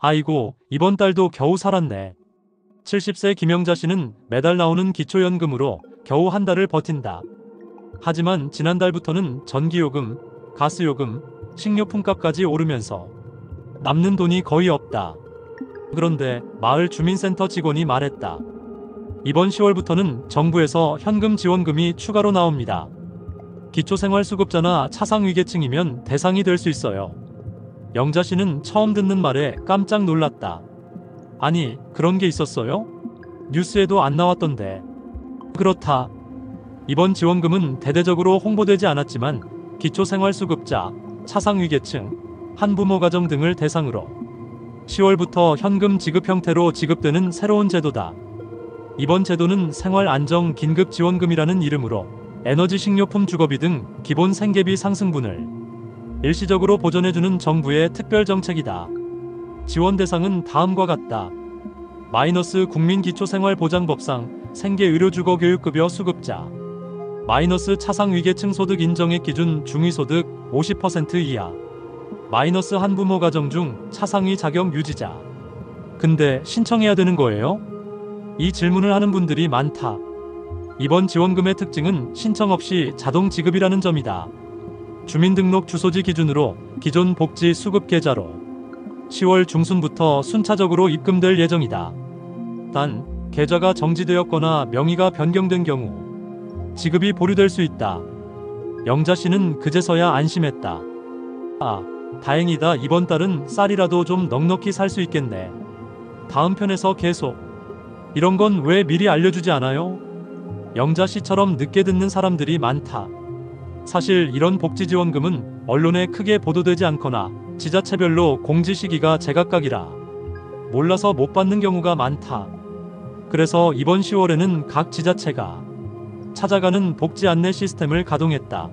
아이고, 이번 달도 겨우 살았네. 70세 김영자 씨는 매달 나오는 기초연금으로 겨우 한 달을 버틴다. 하지만 지난달부터는 전기요금, 가스요금, 식료품값까지 오르면서 남는 돈이 거의 없다. 그런데 마을 주민센터 직원이 말했다. 이번 10월부터는 정부에서 현금 지원금이 추가로 나옵니다. 기초생활수급자나 차상위계층이면 대상이 될 수 있어요. 영자 씨는 처음 듣는 말에 깜짝 놀랐다. 아니, 그런 게 있었어요? 뉴스에도 안 나왔던데. 그렇다. 이번 지원금은 대대적으로 홍보되지 않았지만 기초생활수급자, 차상위계층, 한부모 가정 등을 대상으로 10월부터 현금 지급 형태로 지급되는 새로운 제도다. 이번 제도는 생활안정긴급지원금이라는 이름으로 에너지 식료품 주거비 등 기본 생계비 상승분을 일시적으로 보전해주는 정부의 특별정책이다. 지원 대상은 다음과 같다. 마이너스 국민기초생활보장법상 생계의료주거교육급여 수급자, 마이너스 차상위계층 소득 인정액 기준 중위소득 50% 이하, 마이너스 한부모 가정 중 차상위 자격 유지자. 근데 신청해야 되는 거예요? 이 질문을 하는 분들이 많다. 이번 지원금의 특징은 신청 없이 자동 지급이라는 점이다. 주민등록 주소지 기준으로 기존 복지 수급 계좌로 10월 중순부터 순차적으로 입금될 예정이다. 단, 계좌가 정지되었거나 명의가 변경된 경우 지급이 보류될 수 있다. 영자 씨는 그제서야 안심했다. 아, 다행이다. 이번 달은 쌀이라도 좀 넉넉히 살 수 있겠네. 다음 편에서 계속. 이런 건 왜 미리 알려주지 않아요? 영자 씨처럼 늦게 듣는 사람들이 많다. 사실 이런 복지지원금은 언론에 크게 보도되지 않거나 지자체별로 공지 시기가 제각각이라 몰라서 못 받는 경우가 많다. 그래서 이번 10월에는 각 지자체가 찾아가는 복지 안내 시스템을 가동했다.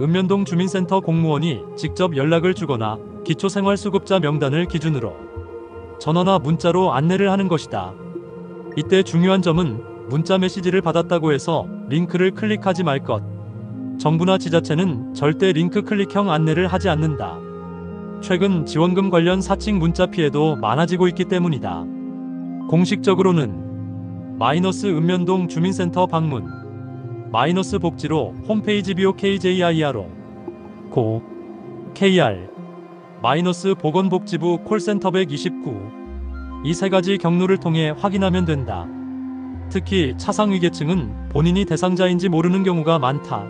읍면동 주민센터 공무원이 직접 연락을 주거나 기초생활수급자 명단을 기준으로 전화나 문자로 안내를 하는 것이다. 이때 중요한 점은 문자 메시지를 받았다고 해서 링크를 클릭하지 말 것. 정부나 지자체는 절대 링크 클릭형 안내를 하지 않는다. 최근 지원금 관련 사칭 문자 피해도 많아지고 있기 때문이다. 공식적으로는 마이너스 읍면동 주민센터 방문, 마이너스 복지로 홈페이지 BOKJIRO 고 KR 마이너스 보건복지부 콜센터 129 이 세 가지 경로를 통해 확인하면 된다. 특히 차상위계층은 본인이 대상자인지 모르는 경우가 많다.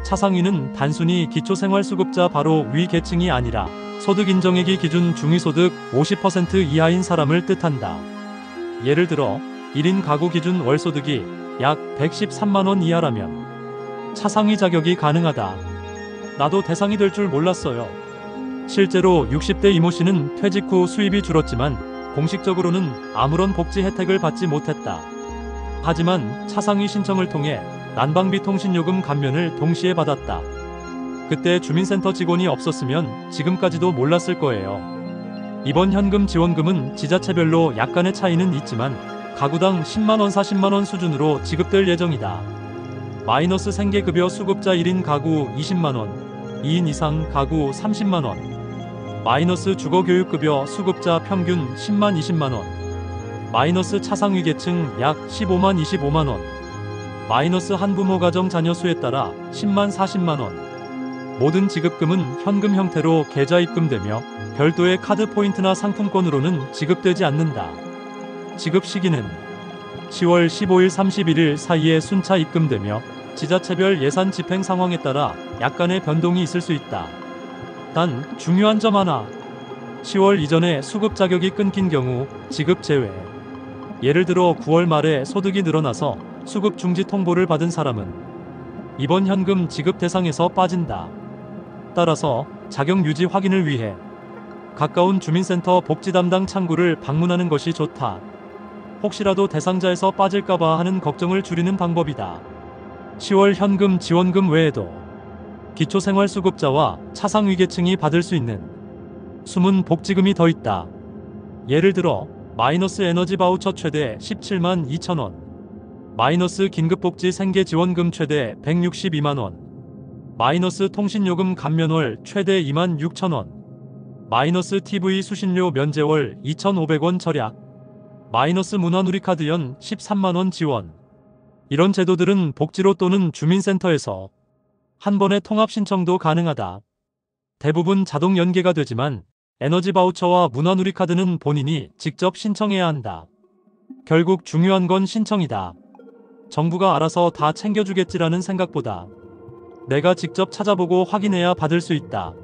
차상위는 단순히 기초생활수급자 바로 위 계층이 아니라 소득인정액이 기준 중위소득 50% 이하인 사람을 뜻한다. 예를 들어 1인 가구 기준 월소득이 약 113만원 이하라면 차상위 자격이 가능하다. 나도 대상이 될 줄 몰랐어요. 실제로 60대 이모씨는 퇴직 후 수입이 줄었지만 공식적으로는 아무런 복지 혜택을 받지 못했다. 하지만 차상위 신청을 통해 난방비 통신요금 감면을 동시에 받았다. 그때 주민센터 직원이 없었으면 지금까지도 몰랐을 거예요. 이번 현금 지원금은 지자체별로 약간의 차이는 있지만 가구당 10만원 40만원 수준으로 지급될 예정이다. 마이너스 생계급여 수급자 1인 가구 20만원, 2인 이상 가구 30만원, 마이너스 주거교육급여 수급자 평균 10만 20만원, 마이너스 차상위계층 약 15만 25만원, 마이너스 한부모 가정 자녀 수에 따라 10만 40만원. 모든 지급금은 현금 형태로 계좌 입금되며 별도의 카드 포인트나 상품권으로는 지급되지 않는다. 지급 시기는 10월 15일 31일 사이에 순차 입금되며 지자체별 예산 집행 상황에 따라 약간의 변동이 있을 수 있다. 단 중요한 점 하나. 10월 이전에 수급 자격이 끊긴 경우 지급 제외. 예를 들어 9월 말에 소득이 늘어나서 수급 중지 통보를 받은 사람은 이번 현금 지급 대상에서 빠진다. 따라서 자격 유지 확인을 위해 가까운 주민센터 복지 담당 창구를 방문하는 것이 좋다. 혹시라도 대상자에서 빠질까봐 하는 걱정을 줄이는 방법이다. 10월 현금 지원금 외에도 기초생활수급자와 차상위계층이 받을 수 있는 숨은 복지금이 더 있다. 예를 들어 마이너스 에너지 바우처 최대 17만 2천원, 마이너스 긴급복지 생계지원금 최대 162만원, 마이너스 통신요금 감면월 최대 2만 6천원, 마이너스 TV 수신료 면제월 2,500원 절약, 마이너스 문화누리카드 연 13만원 지원. 이런 제도들은 복지로 또는 주민센터에서 한 번에 통합 신청도 가능하다. 대부분 자동 연계가 되지만 에너지 바우처와 문화누리카드는 본인이 직접 신청해야 한다. 결국 중요한 건 신청이다. 정부가 알아서 다 챙겨주겠지라는 생각보다 내가 직접 찾아보고 확인해야 받을 수 있다.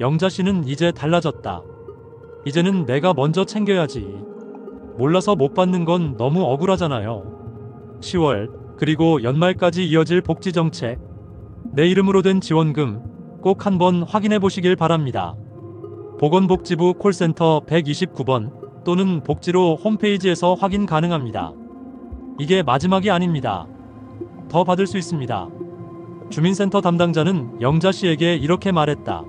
영자 씨는 이제 달라졌다. 이제는 내가 먼저 챙겨야지. 몰라서 못 받는 건 너무 억울하잖아요. 10월 그리고 연말까지 이어질 복지정책, 내 이름으로 된 지원금 꼭 한번 확인해 보시길 바랍니다. 보건복지부 콜센터 129번 또는 복지로 홈페이지에서 확인 가능합니다. 이게 마지막이 아닙니다. 더 받을 수 있습니다. 주민센터 담당자는 영자 씨에게 이렇게 말했다.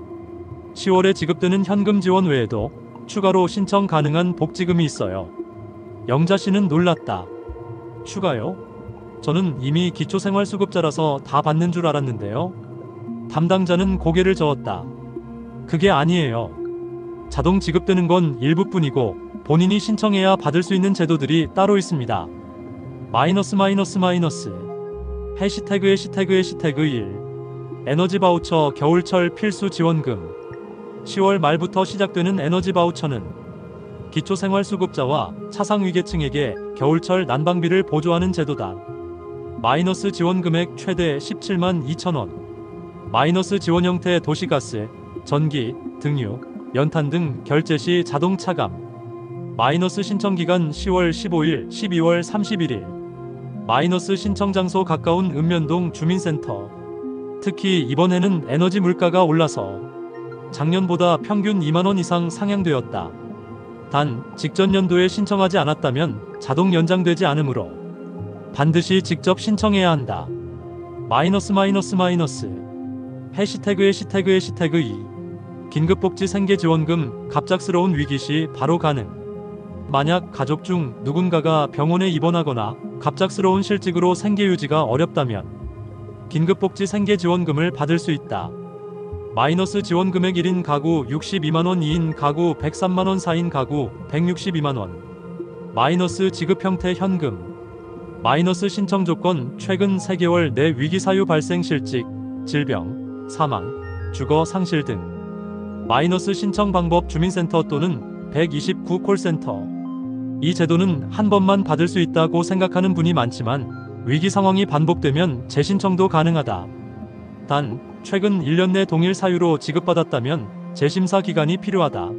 10월에 지급되는 현금 지원 외에도 추가로 신청 가능한 복지금이 있어요. 영자 씨는 놀랐다. 추가요? 저는 이미 기초생활수급자라서 다 받는 줄 알았는데요. 담당자는 고개를 저었다. 그게 아니에요. 자동 지급되는 건 일부뿐이고 본인이 신청해야 받을 수 있는 제도들이 따로 있습니다. 해시태그 1 에너지 바우처 겨울철 필수 지원금. 10월 말부터 시작되는 에너지 바우처는 기초생활수급자와 차상위계층에게 겨울철 난방비를 보조하는 제도다. 마이너스 지원 금액 최대 17만 2천원. 마이너스 지원 형태 도시가스, 전기, 등유, 연탄 등 결제 시 자동 차감. 마이너스 신청 기간 10월 15일, 12월 31일. 마이너스 신청 장소 가까운 읍면동 주민센터. 특히 이번에는 에너지 물가가 올라서 작년보다 평균 2만원 이상 상향되었다. 단 직전 연도에 신청하지 않았다면 자동 연장되지 않으므로 반드시 직접 신청해야 한다. 해시태그 2 긴급복지 생계지원금 갑작스러운 위기 시 바로 가능. 만약 가족 중 누군가가 병원에 입원하거나 갑작스러운 실직으로 생계유지가 어렵다면 긴급복지 생계지원금을 받을 수 있다. 마이너스 지원금액 1인 가구 62만원, 2인 가구 103만원, 4인 가구 162만원. 마이너스 지급 형태 현금. 마이너스 신청 조건 최근 3개월 내 위기사유 발생 실직, 질병, 사망, 주거 상실 등. 마이너스 신청 방법 주민센터 또는 129 콜센터. 이 제도는 한 번만 받을 수 있다고 생각하는 분이 많지만 위기 상황이 반복되면 재신청도 가능하다. 단 최근 1년 내 동일 사유로 지급받았다면 재심사 기간이 필요하다.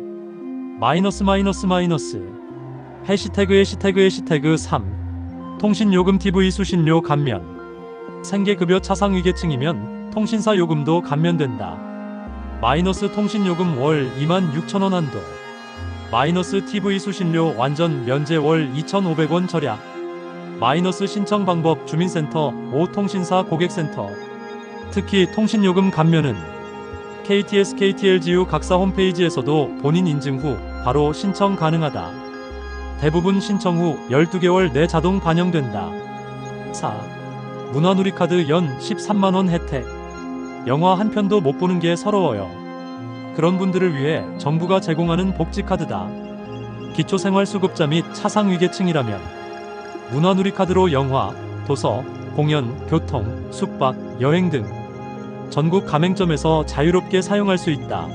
해시태그 3 통신요금 TV 수신료 감면. 생계급여 차상위계층이면 통신사 요금도 감면된다. 마이너스 통신요금 월 26,000원 한도. 마이너스 TV 수신료 완전 면제 월 2,500원 절약. 마이너스 신청 방법 주민센터 5 통신사 고객센터. 특히 통신요금 감면은 KTS, KTLGU 각사 홈페이지에서도 본인 인증 후 바로 신청 가능하다. 대부분 신청 후 12개월 내 자동 반영된다. 4. 문화누리카드 연 13만원 혜택. 영화 한 편도 못 보는 게 서러워요. 그런 분들을 위해 정부가 제공하는 복지카드다. 기초생활수급자 및 차상위계층이라면 문화누리카드로 영화, 도서, 공연, 교통, 숙박, 여행 등 전국 가맹점에서 자유롭게 사용할 수 있다.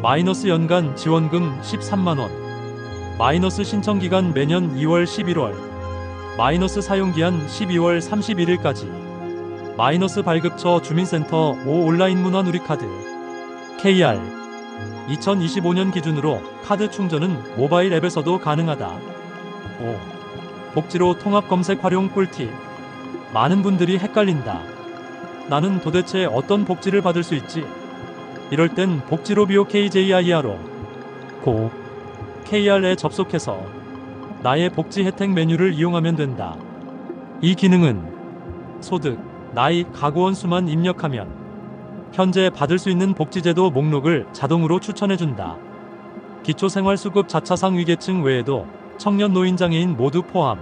마이너스 연간 지원금 13만원. 마이너스 신청기간 매년 2월 11월. 마이너스 사용기한 12월 31일까지. 마이너스 발급처 주민센터 5 온라인 문화누리카드. KR 2025년 기준으로 카드 충전은 모바일 앱에서도 가능하다. 5. 복지로 통합검색 활용 꿀팁. 많은 분들이 헷갈린다. 나는 도대체 어떤 복지를 받을 수 있지? 이럴 땐 복지로비오 KJIR로 고 KR에 접속해서 나의 복지 혜택 메뉴를 이용하면 된다. 이 기능은 소득, 나이, 가구원 수만 입력하면 현재 받을 수 있는 복지제도 목록을 자동으로 추천해준다. 기초생활수급 자차상위계층 외에도 청년, 노인, 장애인 모두 포함.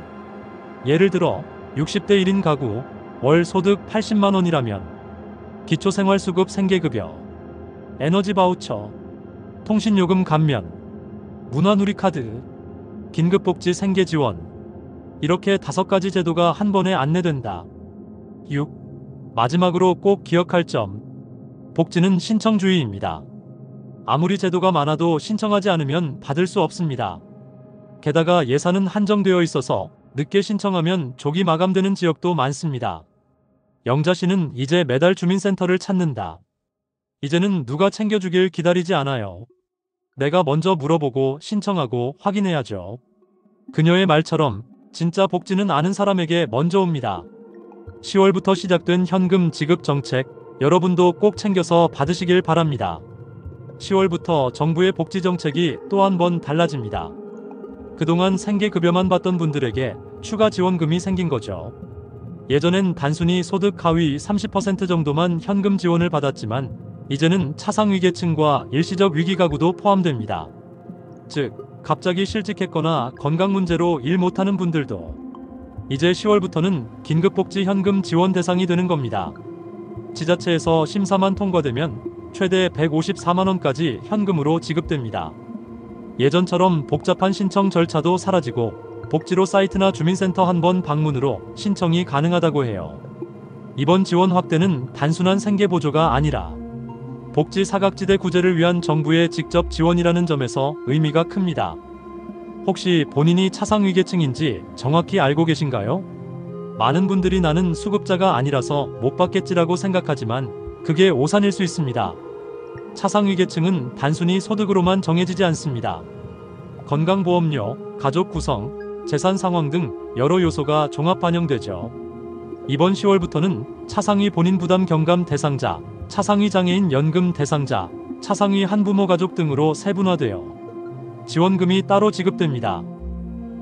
예를 들어 60대 1인 가구 월 소득 80만원이라면 기초생활수급 생계급여, 에너지 바우처, 통신요금 감면, 문화누리카드, 긴급복지 생계지원, 이렇게 5가지 제도가 한 번에 안내된다. 6. 마지막으로 꼭 기억할 점. 복지는 신청주의입니다. 아무리 제도가 많아도 신청하지 않으면 받을 수 없습니다. 게다가 예산은 한정되어 있어서 늦게 신청하면 조기 마감되는 지역도 많습니다. 영자씨는 이제 매달 주민센터를 찾는다. 이제는 누가 챙겨주길 기다리지 않아요. 내가 먼저 물어보고 신청하고 확인해야죠. 그녀의 말처럼 진짜 복지는 아는 사람에게 먼저 옵니다. 10월부터 시작된 현금 지급 정책, 여러분도 꼭 챙겨서 받으시길 바랍니다. 10월부터 정부의 복지 정책이 또 한 번 달라집니다. 그동안 생계급여만 받던 분들에게 추가 지원금이 생긴 거죠. 예전엔 단순히 소득 하위 30% 정도만 현금 지원을 받았지만 이제는 차상위계층과 일시적 위기가구도 포함됩니다. 즉, 갑자기 실직했거나 건강 문제로 일 못하는 분들도 이제 10월부터는 긴급복지 현금 지원 대상이 되는 겁니다. 지자체에서 심사만 통과되면 최대 154만원까지 현금으로 지급됩니다. 예전처럼 복잡한 신청 절차도 사라지고 복지로 사이트나 주민센터 한 번 방문으로 신청이 가능하다고 해요. 이번 지원 확대는 단순한 생계보조가 아니라 복지 사각지대 구제를 위한 정부의 직접 지원이라는 점에서 의미가 큽니다. 혹시 본인이 차상위계층인지 정확히 알고 계신가요? 많은 분들이 나는 수급자가 아니라서 못 받겠지라고 생각하지만 그게 오산일 수 있습니다. 차상위계층은 단순히 소득으로만 정해지지 않습니다. 건강보험료, 가족 구성, 재산 상황 등 여러 요소가 종합 반영되죠. 이번 10월부터는 차상위 본인 부담 경감 대상자, 차상위 장애인 연금 대상자, 차상위 한부모 가족 등으로 세분화되어 지원금이 따로 지급됩니다.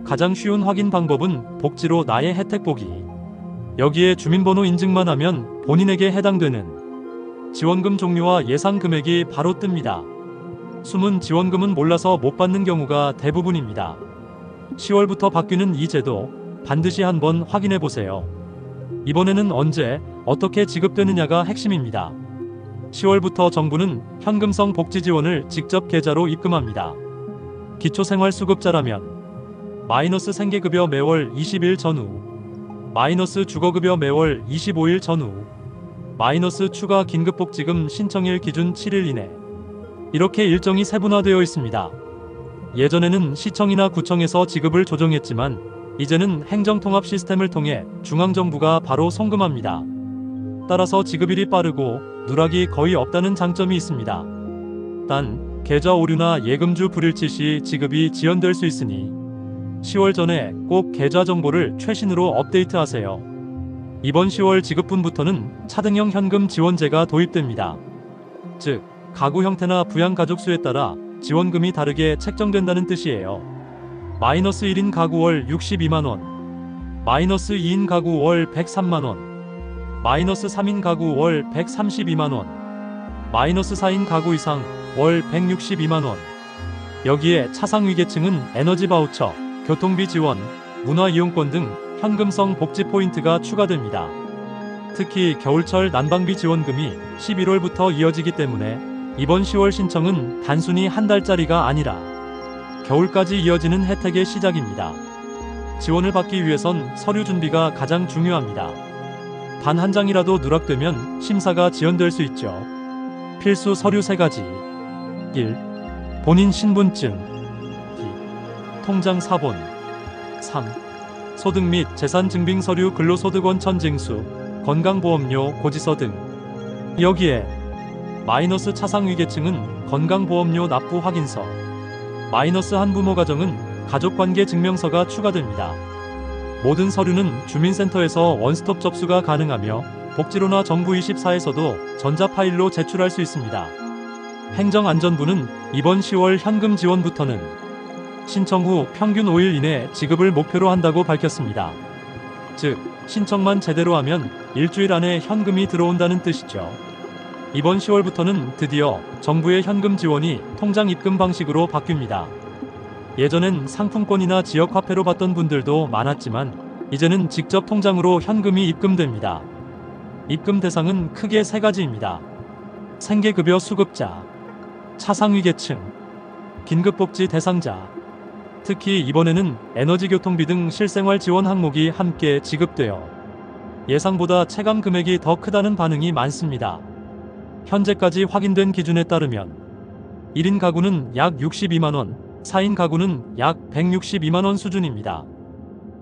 가장 쉬운 확인 방법은 복지로 나의 혜택 보기. 여기에 주민번호 인증만 하면 본인에게 해당되는 지원금 종류와 예상 금액이 바로 뜹니다. 숨은 지원금은 몰라서 못 받는 경우가 대부분입니다. 10월부터 바뀌는 이 제도 반드시 한번 확인해 보세요. 이번에는 언제, 어떻게 지급되느냐가 핵심입니다. 10월부터 정부는 현금성 복지 지원을 직접 계좌로 입금합니다. 기초생활수급자라면 마이너스 생계급여 매월 20일 전후, 마이너스 주거급여 매월 25일 전후, 마이너스 추가 긴급복지금 신청일 기준 7일 이내, 이렇게 일정이 세분화되어 있습니다. 예전에는 시청이나 구청에서 지급을 조정했지만 이제는 행정통합 시스템을 통해 중앙정부가 바로 송금합니다. 따라서 지급일이 빠르고 누락이 거의 없다는 장점이 있습니다. 단, 계좌 오류나 예금주 불일치 시 지급이 지연될 수 있으니 10월 전에 꼭 계좌 정보를 최신으로 업데이트하세요. 이번 10월 지급분부터는 차등형 현금 지원제가 도입됩니다. 즉, 가구 형태나 부양 가족 수에 따라 지원금이 다르게 책정된다는 뜻이에요. 마이너스 1인 가구 월 62만원, 마이너스 2인 가구 월 103만원, 마이너스 3인 가구 월 132만원, 마이너스 4인 가구 이상 월 162만원. 여기에 차상위계층은 에너지 바우처, 교통비 지원, 문화이용권 등 현금성 복지 포인트가 추가됩니다. 특히 겨울철 난방비 지원금이 11월부터 이어지기 때문에 이번 10월 신청은 단순히 한 달짜리가 아니라 겨울까지 이어지는 혜택의 시작입니다. 지원을 받기 위해선 서류 준비가 가장 중요합니다. 단 한 장이라도 누락되면 심사가 지연될 수 있죠. 필수 서류 3가지. 1. 본인 신분증. 2. 통장 사본. 3. 소득 및 재산 증빙 서류 근로소득원천 징수, 건강보험료 고지서 등. 여기에 마이너스 차상위계층은 건강보험료 납부 확인서, 마이너스 한부모 가정은 가족관계 증명서가 추가됩니다. 모든 서류는 주민센터에서 원스톱 접수가 가능하며 복지로나 정부24에서도 전자파일로 제출할 수 있습니다. 행정안전부는 이번 10월 현금 지원부터는 신청 후 평균 5일 이내 지급을 목표로 한다고 밝혔습니다. 즉, 신청만 제대로 하면 일주일 안에 현금이 들어온다는 뜻이죠. 이번 10월부터는 드디어 정부의 현금 지원이 통장 입금 방식으로 바뀝니다. 예전엔 상품권이나 지역화폐로 받던 분들도 많았지만 이제는 직접 통장으로 현금이 입금됩니다. 입금 대상은 크게 3가지입니다. 생계급여 수급자, 차상위계층, 긴급복지 대상자. 특히 이번에는 에너지교통비 등 실생활 지원 항목이 함께 지급되어 예상보다 체감 금액이 더 크다는 반응이 많습니다. 현재까지 확인된 기준에 따르면 1인 가구는 약 62만원, 4인 가구는 약 162만원 수준입니다.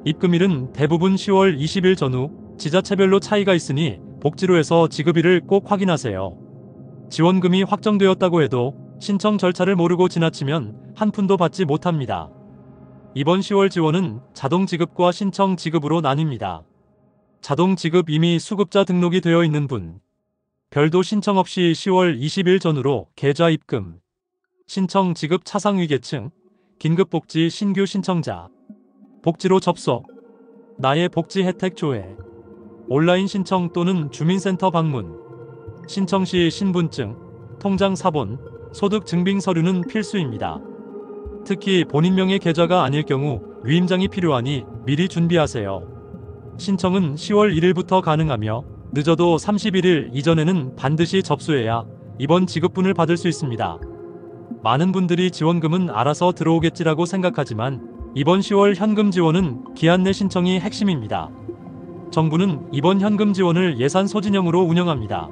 입금일은 대부분 10월 20일 전후, 지자체별로 차이가 있으니 복지로에서 지급일을 꼭 확인하세요. 지원금이 확정되었다고 해도 신청 절차를 모르고 지나치면 한 푼도 받지 못합니다. 이번 10월 지원은 자동 지급과 신청 지급으로 나뉩니다. 자동 지급 이미 수급자 등록이 되어 있는 분, 별도 신청 없이 10월 20일 전후로 계좌 입금. 신청 지급 차상위계층, 긴급복지 신규 신청자. 복지로 접속, 나의 복지 혜택 조회, 온라인 신청 또는 주민센터 방문. 신청 시 신분증, 통장 사본, 소득 증빙 서류는 필수입니다. 특히 본인명의 계좌가 아닐 경우 위임장이 필요하니 미리 준비하세요. 신청은 10월 1일부터 가능하며 늦어도 31일 이전에는 반드시 접수해야 이번 지급분을 받을 수 있습니다. 많은 분들이 지원금은 알아서 들어오겠지라고 생각하지만 이번 10월 현금 지원은 기한 내 신청이 핵심입니다. 정부는 이번 현금 지원을 예산 소진형으로 운영합니다.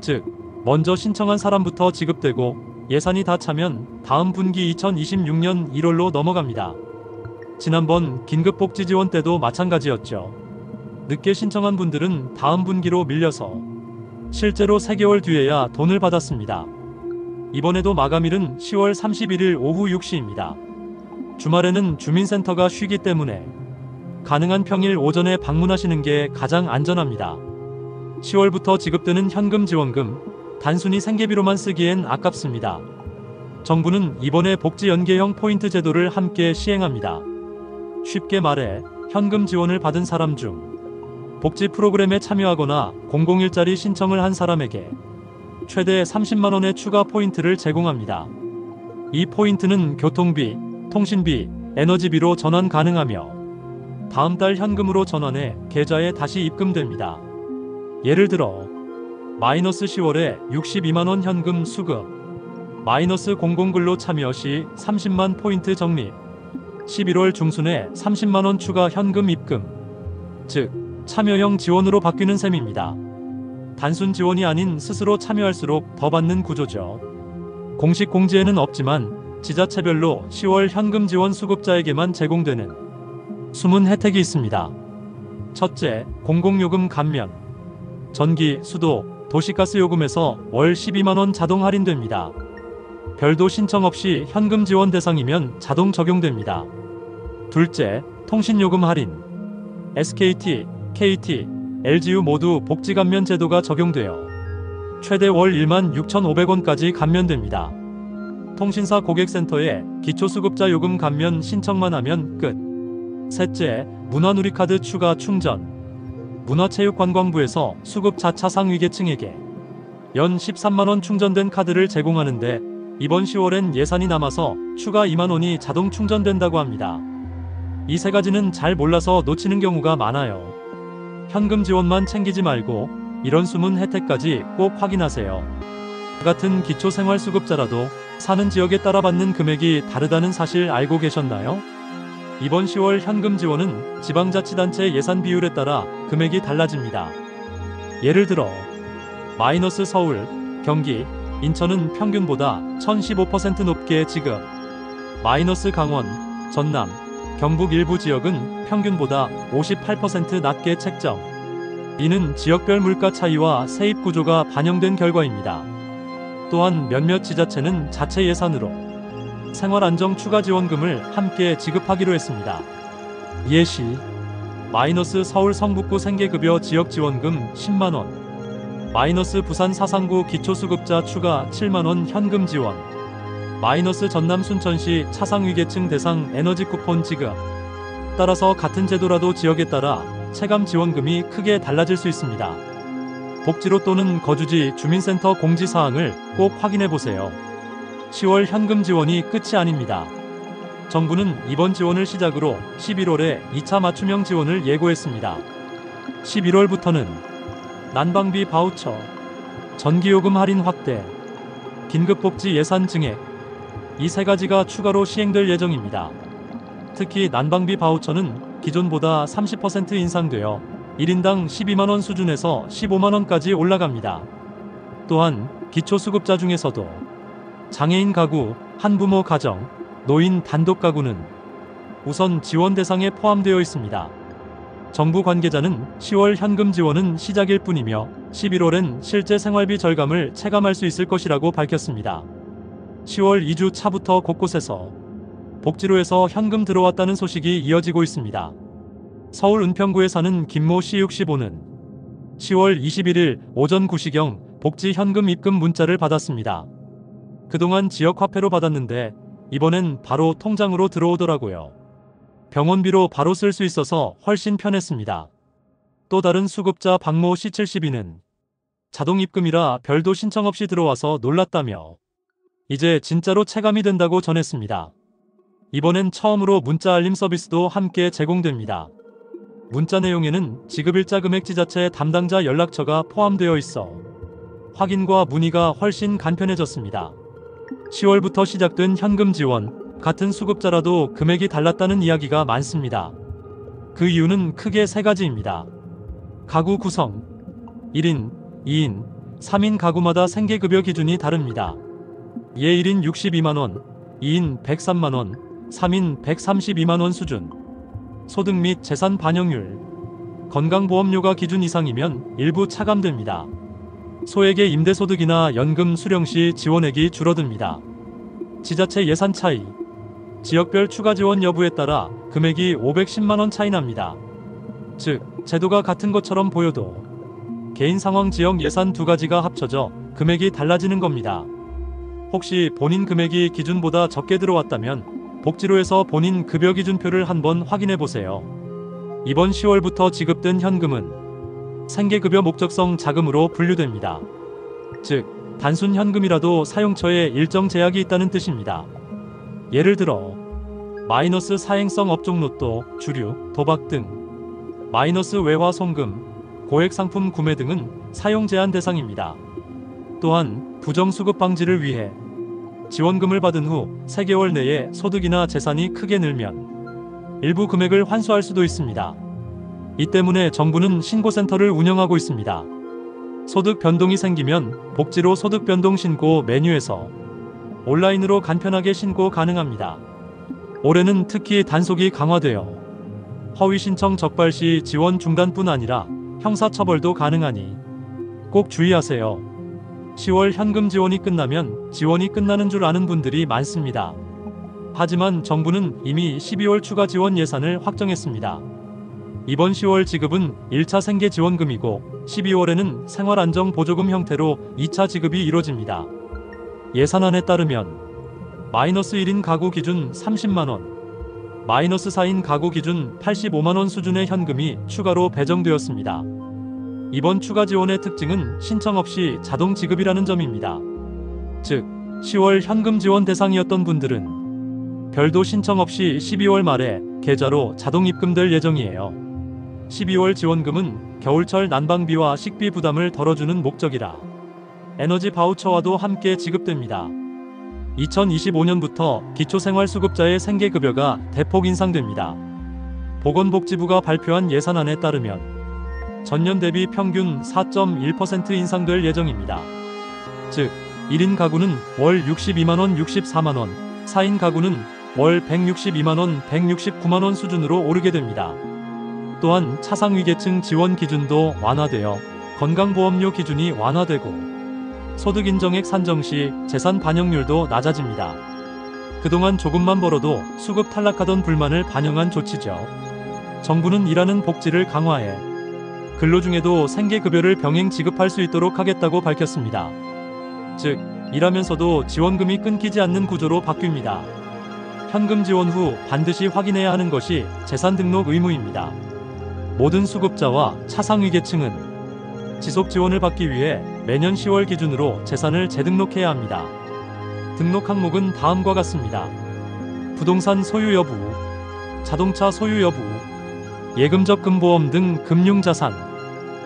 즉, 먼저 신청한 사람부터 지급되고 예산이 다 차면 다음 분기 2026년 1월로 넘어갑니다. 지난번 긴급복지 지원 때도 마찬가지였죠. 늦게 신청한 분들은 다음 분기로 밀려서 실제로 3개월 뒤에야 돈을 받았습니다. 이번에도 마감일은 10월 31일 오후 6시입니다. 주말에는 주민센터가 쉬기 때문에 가능한 평일 오전에 방문하시는 게 가장 안전합니다. 10월부터 지급되는 현금 지원금, 단순히 생계비로만 쓰기엔 아깝습니다. 정부는 이번에 복지 연계형 포인트 제도를 함께 시행합니다. 쉽게 말해 현금 지원을 받은 사람 중 복지 프로그램에 참여하거나 공공일자리 신청을 한 사람에게 최대 30만원의 추가 포인트를 제공합니다. 이 포인트는 교통비, 통신비, 에너지비로 전환 가능하며 다음 달 현금으로 전환해 계좌에 다시 입금됩니다. 예를 들어 마이너스 10월에 62만원 현금 수급, 마이너스 공공근로 참여 시 30만 포인트 적립, 11월 중순에 30만원 추가 현금 입금, 즉 참여형 지원으로 바뀌는 셈입니다. 단순 지원이 아닌 스스로 참여할수록 더 받는 구조죠. 공식 공지에는 없지만 지자체별로 10월 현금 지원 수급자에게만 제공되는 숨은 혜택이 있습니다. 첫째, 공공요금 감면. 전기, 수도, 도시가스 요금에서 월 12만원 자동 할인됩니다. 별도 신청 없이 현금 지원 대상이면 자동 적용됩니다. 둘째, 통신요금 할인. SKT, KT, LGU 모두 복지 감면 제도가 적용되어 최대 월 16,500원까지 감면됩니다. 통신사 고객센터에 기초수급자 요금 감면 신청만 하면 끝. 셋째, 문화누리카드 추가 충전. 문화체육관광부에서 수급 자차 상위계층에게 연 13만원 충전된 카드를 제공하는데 이번 10월엔 예산이 남아서 추가 2만원이 자동 충전된다고 합니다. 이 세 가지는 잘 몰라서 놓치는 경우가 많아요. 현금 지원만 챙기지 말고 이런 숨은 혜택까지 꼭 확인하세요. 같은 기초생활수급자라도 사는 지역에 따라 받는 금액이 다르다는 사실 알고 계셨나요? 이번 10월 현금 지원은 지방자치단체 예산 비율에 따라 금액이 달라집니다. 예를 들어 마이너스 서울, 경기, 인천은 평균보다 1015% 높게 지급, 마이너스 강원, 전남, 경북 일부 지역은 평균보다 58% 낮게 책정. 이는 지역별 물가 차이와 세입 구조가 반영된 결과입니다. 또한 몇몇 지자체는 자체 예산으로 생활안정 추가 지원금을 함께 지급하기로 했습니다. 예시, 마이너스 서울 성북구 생계급여 지역지원금 10만원, 마이너스 부산 사상구 기초수급자 추가 7만원 현금 지원, 마이너스 전남 순천시 차상위계층 대상 에너지 쿠폰 지급. 따라서 같은 제도라도 지역에 따라 체감 지원금이 크게 달라질 수 있습니다. 복지로 또는 거주지 주민센터 공지사항을 꼭 확인해보세요. 10월 현금 지원이 끝이 아닙니다. 정부는 이번 지원을 시작으로 11월에 2차 맞춤형 지원을 예고했습니다. 11월부터는 난방비 바우처, 전기요금 할인 확대, 긴급복지 예산 증액, 이 세 가지가 추가로 시행될 예정입니다. 특히 난방비 바우처는 기존보다 30% 인상되어 1인당 12만원 수준에서 15만원까지 올라갑니다. 또한 기초수급자 중에서도 장애인 가구, 한부모 가정, 노인 단독 가구는 우선 지원 대상에 포함되어 있습니다. 정부 관계자는 10월 현금 지원은 시작일 뿐이며 11월엔 실제 생활비 절감을 체감할 수 있을 것이라고 밝혔습니다. 10월 2주 차부터 곳곳에서 복지로에서 현금 들어왔다는 소식이 이어지고 있습니다. 서울 은평구에 사는 김모 씨 65는 10월 21일 오전 9시경 복지 현금 입금 문자를 받았습니다. 그동안 지역 화폐로 받았는데 이번엔 바로 통장으로 들어오더라고요. 병원비로 바로 쓸 수 있어서 훨씬 편했습니다. 또 다른 수급자 박모 씨 72는 자동 입금이라 별도 신청 없이 들어와서 놀랐다며 이제 진짜로 체감이 된다고 전했습니다. 이번엔 처음으로 문자 알림 서비스도 함께 제공됩니다. 문자 내용에는 지급일자 금액 지자체 담당자 연락처가 포함되어 있어 확인과 문의가 훨씬 간편해졌습니다. 10월부터 시작된 현금 지원, 같은 수급자라도 금액이 달랐다는 이야기가 많습니다. 그 이유는 크게 세 가지입니다. 가구 구성, 1인, 2인, 3인 가구마다 생계급여 기준이 다릅니다. 이에 1인 62만원, 2인 103만원, 3인 132만원 수준, 소득 및 재산 반영률, 건강보험료가 기준 이상이면 일부 차감됩니다. 소액의 임대소득이나 연금 수령 시 지원액이 줄어듭니다. 지자체 예산 차이, 지역별 추가 지원 여부에 따라 금액이 510만원 차이 납니다. 즉, 제도가 같은 것처럼 보여도 개인 상황 지역 예산 두 가지가 합쳐져 금액이 달라지는 겁니다. 혹시 본인 금액이 기준보다 적게 들어왔다면 복지로에서 본인 급여 기준표를 한번 확인해 보세요. 이번 10월부터 지급된 현금은 생계급여 목적성 자금으로 분류됩니다. 즉, 단순 현금이라도 사용처에 일정 제약이 있다는 뜻입니다. 예를 들어 마이너스 사행성 업종 로또, 주류, 도박 등 마이너스 외화 송금, 고액 상품 구매 등은 사용 제한 대상입니다. 또한 부정수급 방지를 위해 지원금을 받은 후 3개월 내에 소득이나 재산이 크게 늘면 일부 금액을 환수할 수도 있습니다. 이 때문에 정부는 신고센터를 운영하고 있습니다. 소득 변동이 생기면 복지로 소득 변동 신고 메뉴에서 온라인으로 간편하게 신고 가능합니다. 올해는 특히 단속이 강화되어 허위 신청 적발 시 지원 중단뿐 아니라 형사처벌도 가능하니 꼭 주의하세요. 10월 현금 지원이 끝나면 지원이 끝나는 줄 아는 분들이 많습니다. 하지만 정부는 이미 12월 추가 지원 예산을 확정했습니다. 이번 10월 지급은 1차 생계지원금이고 12월에는 생활안정보조금 형태로 2차 지급이 이뤄집니다. 예산안에 따르면 마이너스 1인 가구 기준 30만원, 마이너스 4인 가구 기준 85만원 수준의 현금이 추가로 배정되었습니다. 이번 추가 지원의 특징은 신청 없이 자동 지급이라는 점입니다. 즉, 10월 현금 지원 대상이었던 분들은 별도 신청 없이 12월 말에 계좌로 자동 입금될 예정이에요. 12월 지원금은 겨울철 난방비와 식비 부담을 덜어주는 목적이라 에너지 바우처와도 함께 지급됩니다. 2025년부터 기초생활수급자의 생계급여가 대폭 인상됩니다. 보건복지부가 발표한 예산안에 따르면 전년 대비 평균 4.1% 인상될 예정입니다. 즉, 1인 가구는 월 62만원, 64만원, 4인 가구는 월 162만원, 169만원 수준으로 오르게 됩니다. 또한 차상위계층 지원 기준도 완화되어 건강보험료 기준이 완화되고 소득 인정액 산정 시 재산 반영률도 낮아집니다. 그동안 조금만 벌어도 수급 탈락하던 불만을 반영한 조치죠. 정부는 일하는 복지를 강화해 근로 중에도 생계급여를 병행 지급할 수 있도록 하겠다고 밝혔습니다. 즉, 일하면서도 지원금이 끊기지 않는 구조로 바뀝니다. 현금 지원 후 반드시 확인해야 하는 것이 재산 등록 의무입니다. 모든 수급자와 차상위계층은 지속 지원을 받기 위해 매년 10월 기준으로 재산을 재등록해야 합니다. 등록 항목은 다음과 같습니다. 부동산 소유 여부, 자동차 소유 여부, 예금적금 보험 등 금융자산,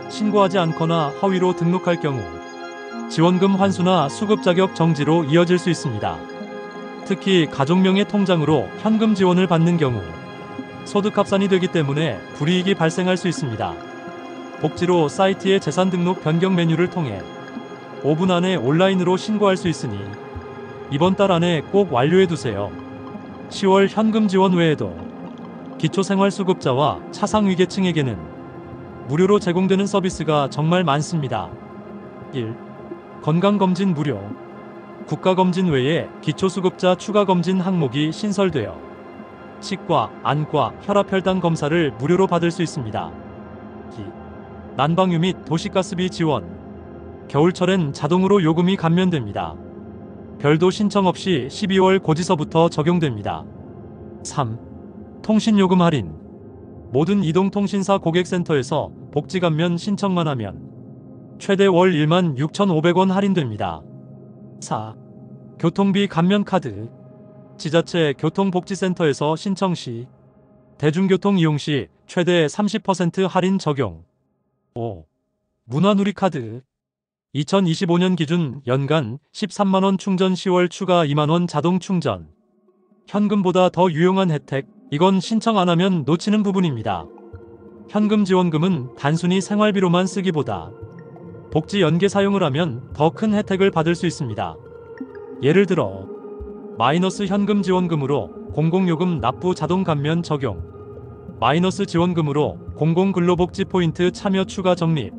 신고하지 않거나 허위로 등록할 경우 지원금 환수나 수급 자격 정지로 이어질 수 있습니다. 특히 가족명의 통장으로 현금 지원을 받는 경우 소득 합산이 되기 때문에 불이익이 발생할 수 있습니다. 복지로 사이트의 재산 등록 변경 메뉴를 통해 5분 안에 온라인으로 신고할 수 있으니 이번 달 안에 꼭 완료해 두세요. 10월 현금 지원 외에도 기초생활수급자와 차상위계층에게는 무료로 제공되는 서비스가 정말 많습니다. 1. 건강검진 무료. 국가검진 외에 기초수급자 추가검진 항목이 신설되어 치과, 안과, 혈압, 혈당 검사를 무료로 받을 수 있습니다. 2. 난방유 및 도시가스비 지원. 겨울철엔 자동으로 요금이 감면됩니다. 별도 신청 없이 12월 고지서부터 적용됩니다. 3. 통신요금 할인. 모든 이동통신사 고객센터에서 복지감면 신청만 하면 최대 월 16,500원 할인됩니다. 4. 교통비 감면 카드. 지자체 교통복지센터에서 신청 시, 대중교통 이용 시 최대 30% 할인 적용. 5. 문화누리카드. 2025년 기준 연간 13만원 충전 10월 추가 2만원 자동 충전. 현금보다 더 유용한 혜택, 이건 신청 안 하면 놓치는 부분입니다. 현금 지원금은 단순히 생활비로만 쓰기보다 복지 연계 사용을 하면 더 큰 혜택을 받을 수 있습니다. 예를 들어 마이너스 현금 지원금으로 공공요금 납부 자동 감면 적용, 마이너스 지원금으로 공공근로복지 포인트 참여 추가 적립,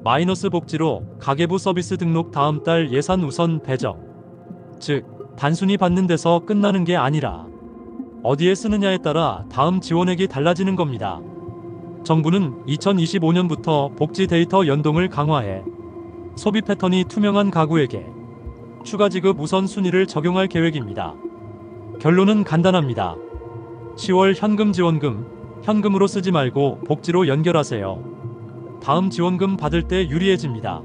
마이너스 복지로 가계부 서비스 등록 다음 달 예산 우선 배정. 즉, 단순히 받는 데서 끝나는 게 아니라 어디에 쓰느냐에 따라 다음 지원액이 달라지는 겁니다. 정부는 2025년부터 복지 데이터 연동을 강화해 소비 패턴이 투명한 가구에게 추가 지급 우선순위를 적용할 계획입니다. 결론은 간단합니다. 10월 현금 지원금, 현금으로 쓰지 말고 복지로 연결하세요. 다음 지원금 받을 때 유리해집니다.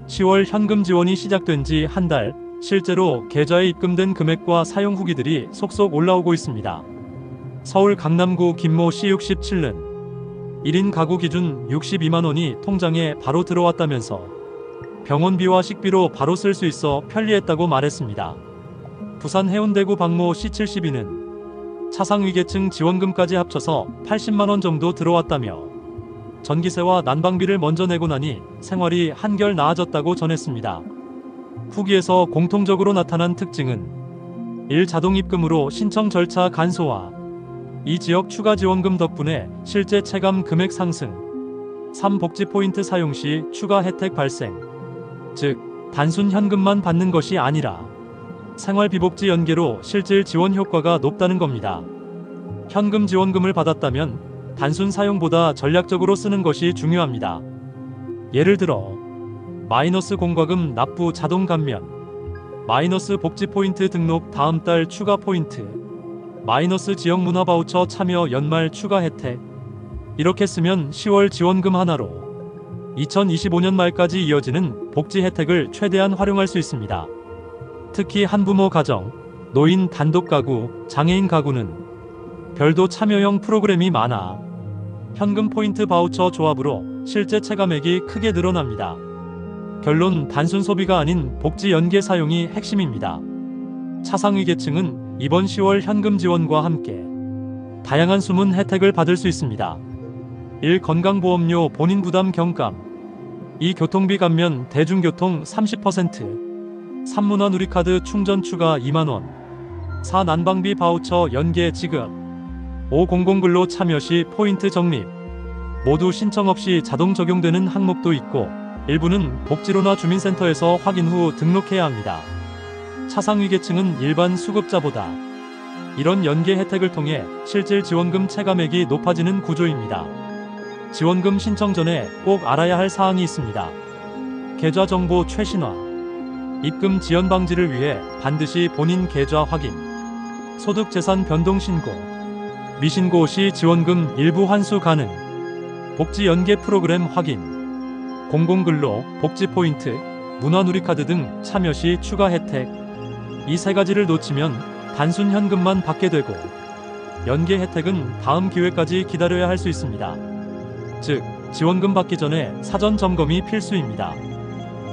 10월 현금 지원이 시작된 지 한 달, 실제로 계좌에 입금된 금액과 사용 후기들이 속속 올라오고 있습니다. 서울 강남구 김모 C67는 1인 가구 기준 62만원이 통장에 바로 들어왔다면서 병원비와 식비로 바로 쓸 수 있어 편리했다고 말했습니다. 부산 해운대구 박모 C72는 차상위계층 지원금까지 합쳐서 80만원 정도 들어왔다며 전기세와 난방비를 먼저 내고 나니 생활이 한결 나아졌다고 전했습니다. 후기에서 공통적으로 나타난 특징은 1. 자동 입금으로 신청 절차 간소화, 2. 지역 추가 지원금 덕분에 실제 체감 금액 상승, 3. 복지 포인트 사용 시 추가 혜택 발생. 즉, 단순 현금만 받는 것이 아니라 생활비복지 연계로 실질 지원 효과가 높다는 겁니다. 현금 지원금을 받았다면 단순 사용보다 전략적으로 쓰는 것이 중요합니다. 예를 들어 마이너스 공과금 납부 자동 감면, 마이너스 복지 포인트 등록 다음 달 추가 포인트, 마이너스 지역 문화 바우처 참여 연말 추가 혜택. 이렇게 쓰면 10월 지원금 하나로 2025년 말까지 이어지는 복지 혜택을 최대한 활용할 수 있습니다. 특히 한부모 가정, 노인 단독 가구, 장애인 가구는 별도 참여형 프로그램이 많아 현금 포인트 바우처 조합으로 실제 체감액이 크게 늘어납니다. 결론, 단순 소비가 아닌 복지 연계 사용이 핵심입니다. 차상위계층은 이번 10월 현금 지원과 함께 다양한 숨은 혜택을 받을 수 있습니다. 1. 건강보험료 본인 부담 경감, 2. 교통비 감면 대중교통 30%, 3. 문화누리카드 충전 추가 2만원, 4. 난방비 바우처 연계 지급, 5. 공공근로 참여 시 포인트 적립. 모두 신청 없이 자동 적용되는 항목도 있고 일부는 복지로나 주민센터에서 확인 후 등록해야 합니다. 차상위계층은 일반 수급자보다 이런 연계 혜택을 통해 실질 지원금 체감액이 높아지는 구조입니다. 지원금 신청 전에 꼭 알아야 할 사항이 있습니다. 계좌 정보 최신화, 입금 지연 방지를 위해 반드시 본인 계좌 확인, 소득 재산 변동 신고, 미신고 시 지원금 일부 환수 가능, 복지 연계 프로그램 확인, 공공근로, 복지 포인트, 문화누리카드 등 참여 시 추가 혜택. 이 세 가지를 놓치면 단순 현금만 받게 되고 연계 혜택은 다음 기회까지 기다려야 할 수 있습니다. 즉, 지원금 받기 전에 사전 점검이 필수입니다.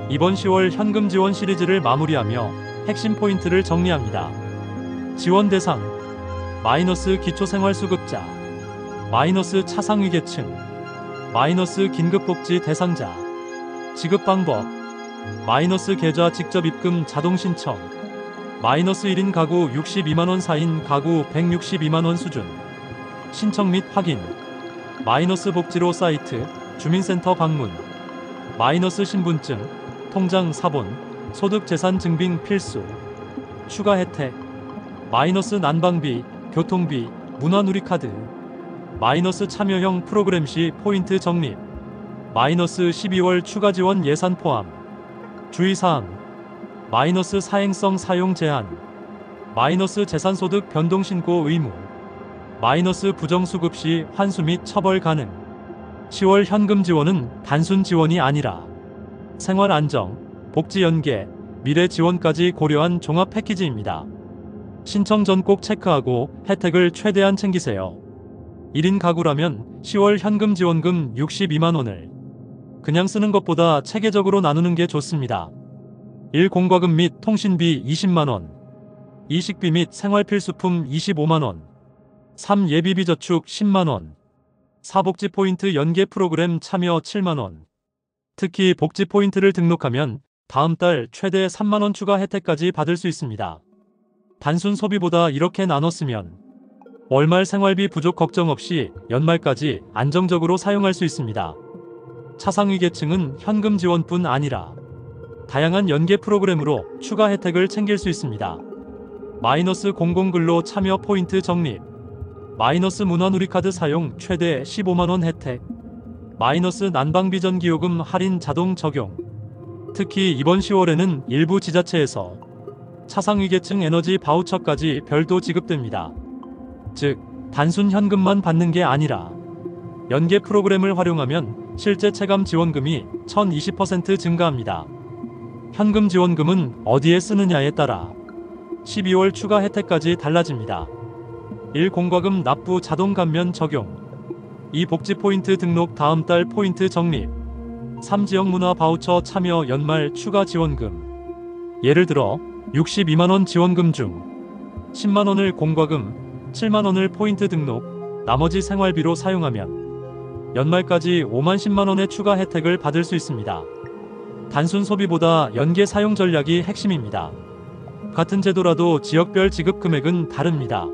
이번 10월 현금 지원 시리즈를 마무리하며 핵심 포인트를 정리합니다. 지원 대상 마이너스 기초생활수급자, 마이너스 차상위계층, 마이너스 긴급복지 대상자. 지급 방법 마이너스 계좌 직접 입금 자동 신청, 마이너스 1인 가구 62만원, 4인 가구 162만원 수준. 신청 및 확인 마이너스 복지로 사이트, 주민센터 방문, 마이너스 신분증, 통장 사본, 소득재산 증빙 필수. 추가 혜택 마이너스 난방비, 교통비, 문화누리카드, 마이너스 참여형 프로그램 시 포인트 적립, 마이너스 12월 추가 지원 예산 포함. 주의사항 마이너스 사행성 사용 제한, 마이너스 재산소득 변동신고 의무, 마이너스 부정수급 시 환수 및 처벌 가능. 10월 현금 지원은 단순 지원이 아니라 생활 안정, 복지 연계, 미래 지원까지 고려한 종합 패키지입니다. 신청 전 꼭 체크하고 혜택을 최대한 챙기세요. 1인 가구라면 10월 현금 지원금 62만원을 그냥 쓰는 것보다 체계적으로 나누는 게 좋습니다. 1. 공과금 및 통신비 20만원, 2. 식비 및 생활필수품 25만원, 3. 예비비 저축 10만원, 4. 복지포인트 연계 프로그램 참여 7만원. 특히 복지포인트를 등록하면 다음 달 최대 3만원 추가 혜택까지 받을 수 있습니다. 단순 소비보다 이렇게 나눴으면 월말 생활비 부족 걱정 없이 연말까지 안정적으로 사용할 수 있습니다. 차상위 계층은 현금 지원뿐 아니라 다양한 연계 프로그램으로 추가 혜택을 챙길 수 있습니다. 마이너스 공공근로 참여 포인트 적립, 마이너스 문화누리카드 사용 최대 15만원 혜택, 마이너스 난방비 전기요금 할인 자동 적용. 특히 이번 10월에는 일부 지자체에서 차상위계층 에너지 바우처까지 별도 지급됩니다. 즉, 단순 현금만 받는 게 아니라 연계 프로그램을 활용하면 실제 체감 지원금이 1020% 증가합니다. 현금 지원금은 어디에 쓰느냐에 따라 12월 추가 혜택까지 달라집니다. 1. 공과금 납부 자동 감면 적용, 2. 복지포인트 등록 다음 달 포인트 적립, 3. 지역문화 바우처 참여 연말 추가 지원금. 예를 들어 62만원 지원금 중 10만원을 공과금, 7만원을 포인트 등록, 나머지 생활비로 사용하면 연말까지 5만 10만원의 추가 혜택을 받을 수 있습니다. 단순 소비보다 연계 사용 전략이 핵심입니다. 같은 제도라도 지역별 지급 금액은 다릅니다.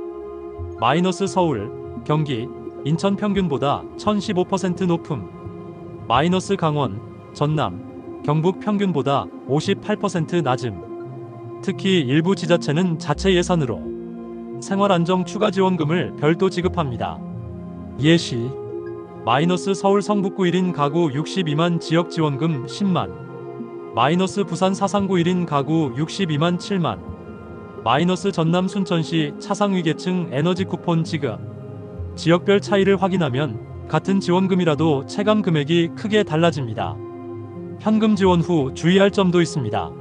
마이너스 서울, 경기, 인천 평균보다 1015% 높음, 마이너스 강원, 전남, 경북 평균보다 58% 낮음. 특히 일부 지자체는 자체 예산으로 생활안정 추가 지원금을 별도 지급합니다. 예시 마이너스 서울 성북구 1인 가구 62만 지역 지원금 10만, 마이너스 부산 사상구 1인 가구 62만 7만, 마이너스 전남 순천시 차상위계층 에너지 쿠폰 지급. 지역별 차이를 확인하면 같은 지원금이라도 체감 금액이 크게 달라집니다. 현금 지원 후 주의할 점도 있습니다.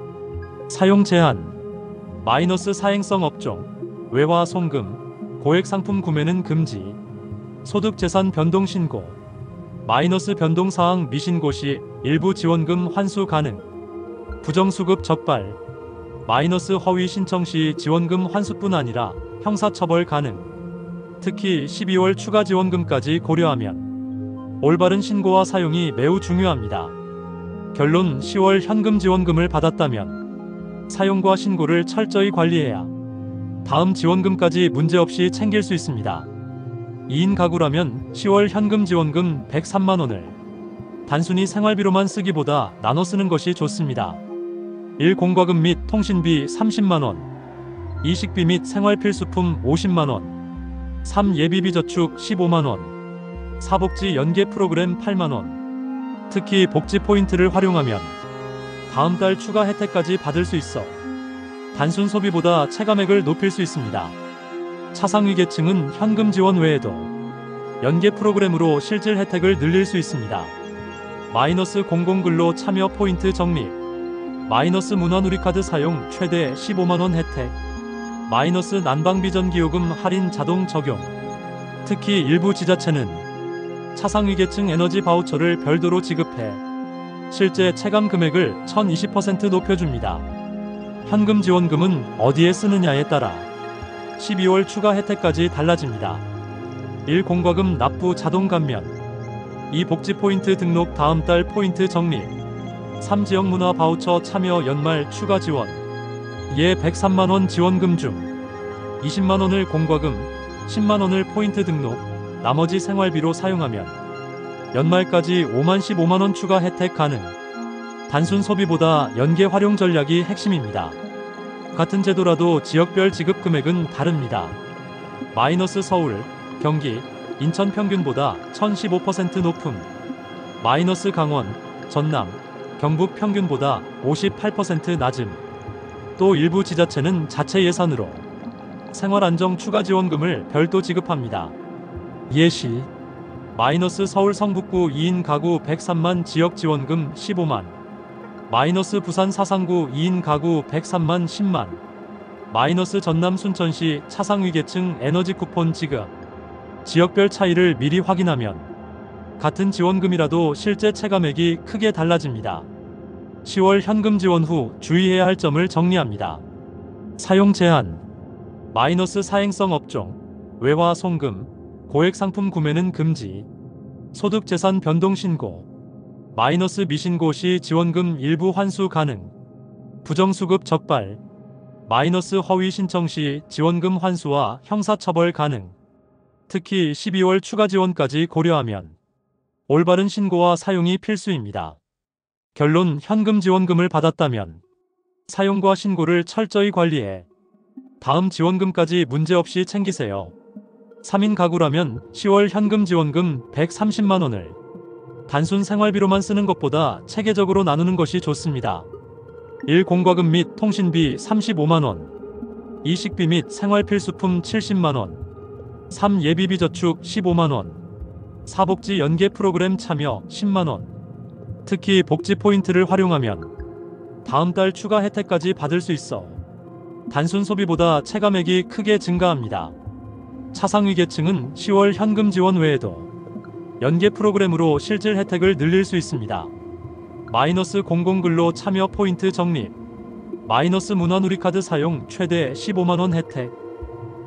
사용 제한, 마이너스 사행성 업종, 외화 송금, 고액 상품 구매는 금지, 소득 재산 변동 신고, 마이너스 변동 사항 미신고 시 일부 지원금 환수 가능, 부정수급 적발, 마이너스 허위 신청 시 지원금 환수뿐 아니라 형사처벌 가능. 특히 12월 추가 지원금까지 고려하면 올바른 신고와 사용이 매우 중요합니다. 결론 10월 현금 지원금을 받았다면 사용과 신고를 철저히 관리해야 다음 지원금까지 문제없이 챙길 수 있습니다. 2인 가구라면 10월 현금 지원금 103만원을 단순히 생활비로만 쓰기보다 나눠 쓰는 것이 좋습니다. 1. 공과금 및 통신비 30만원, 2. 식비 및 생활필수품 50만원, 3. 예비비 저축 15만원, 4. 복지 연계 프로그램 8만원. 특히 복지 포인트를 활용하면 다음 달 추가 혜택까지 받을 수 있어 단순 소비보다 체감액을 높일 수 있습니다. 차상위 계층은 현금 지원 외에도 연계 프로그램으로 실질 혜택을 늘릴 수 있습니다. 마이너스 공공근로 참여 포인트 적립, 마이너스 문화누리카드 사용 최대 15만원 혜택, 마이너스 난방비 전기요금 할인 자동 적용. 특히 일부 지자체는 차상위계층 에너지 바우처를 별도로 지급해 실제 체감 금액을 1020% 높여줍니다. 현금 지원금은 어디에 쓰느냐에 따라 12월 추가 혜택까지 달라집니다. 1. 공과금 납부 자동 감면. 2. 복지 포인트 등록 다음 달 포인트 적립. 3. 지역 문화 바우처 참여 연말 추가 지원. 예 103만원 지원금 중 20만원을 공과금, 10만원을 포인트 등록, 나머지 생활비로 사용하면 연말까지 5만 15만원 추가 혜택 가능. 단순 소비보다 연계 활용 전략이 핵심입니다. 같은 제도라도 지역별 지급 금액은 다릅니다. 마이너스 서울, 경기, 인천 평균보다 1015% 높음. 마이너스 강원, 전남, 경북 평균보다 58% 낮음. 또 일부 지자체는 자체 예산으로 생활안정 추가 지원금을 별도 지급합니다. 예시 마이너스 서울 성북구 2인 가구 103만 지역 지원금 15만. 마이너스 부산 사상구 2인 가구 103만 10만. 마이너스 전남 순천시 차상위계층 에너지 쿠폰 지급. 지역별 차이를 미리 확인하면 같은 지원금이라도 실제 체감액이 크게 달라집니다. 10월 현금 지원 후 주의해야 할 점을 정리합니다. 사용 제한. 마이너스 사행성 업종, 외화 송금, 고액 상품 구매는 금지. 소득 재산 변동 신고. 마이너스 미신고 시 지원금 일부 환수 가능. 부정수급 적발. 마이너스 허위 신청 시 지원금 환수와 형사처벌 가능. 특히 12월 추가 지원까지 고려하면 올바른 신고와 사용이 필수입니다. 결론 현금 지원금을 받았다면 사용과 신고를 철저히 관리해 다음 지원금까지 문제없이 챙기세요. 3인 가구라면 10월 현금 지원금 130만원을 단순 생활비로만 쓰는 것보다 체계적으로 나누는 것이 좋습니다. 1. 공과금 및 통신비 35만원. 2. 식비 및 생활필수품 70만원. 3. 예비비 저축 15만원. 4. 복지 연계 프로그램 참여 10만원. 특히 복지 포인트를 활용하면 다음 달 추가 혜택까지 받을 수 있어 단순 소비보다 체감액이 크게 증가합니다. 차상위 계층은 10월 현금 지원 외에도 연계 프로그램으로 실질 혜택을 늘릴 수 있습니다. 마이너스 공공근로 참여 포인트 적립. 마이너스 문화누리카드 사용 최대 15만원 혜택.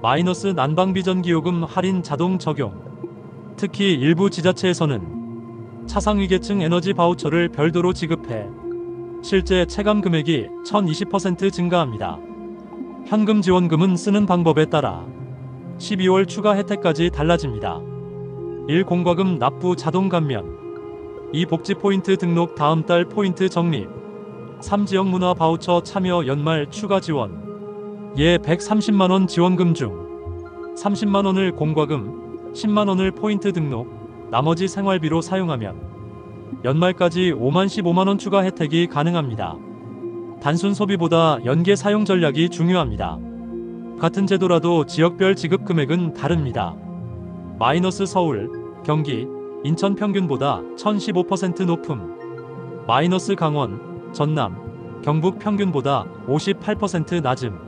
마이너스 난방비 전기요금 할인 자동 적용. 특히 일부 지자체에서는 차상위계층 에너지 바우처를 별도로 지급해 실제 체감 금액이 1020% 증가합니다. 현금 지원금은 쓰는 방법에 따라 12월 추가 혜택까지 달라집니다. 1. 공과금 납부 자동 감면. 2. 복지 포인트 등록 다음 달 포인트 적립. 3. 지역 문화 바우처 참여 연말 추가 지원. 예 130만원 지원금 중 30만원을 공과금, 10만원을 포인트 등록, 나머지 생활비로 사용하면 연말까지 5만 15만원 추가 혜택이 가능합니다. 단순 소비보다 연계 사용 전략이 중요합니다. 같은 제도라도 지역별 지급 금액은 다릅니다. 마이너스 서울, 경기, 인천 평균보다 1015% 높음. 마이너스 강원, 전남, 경북 평균보다 58% 낮음.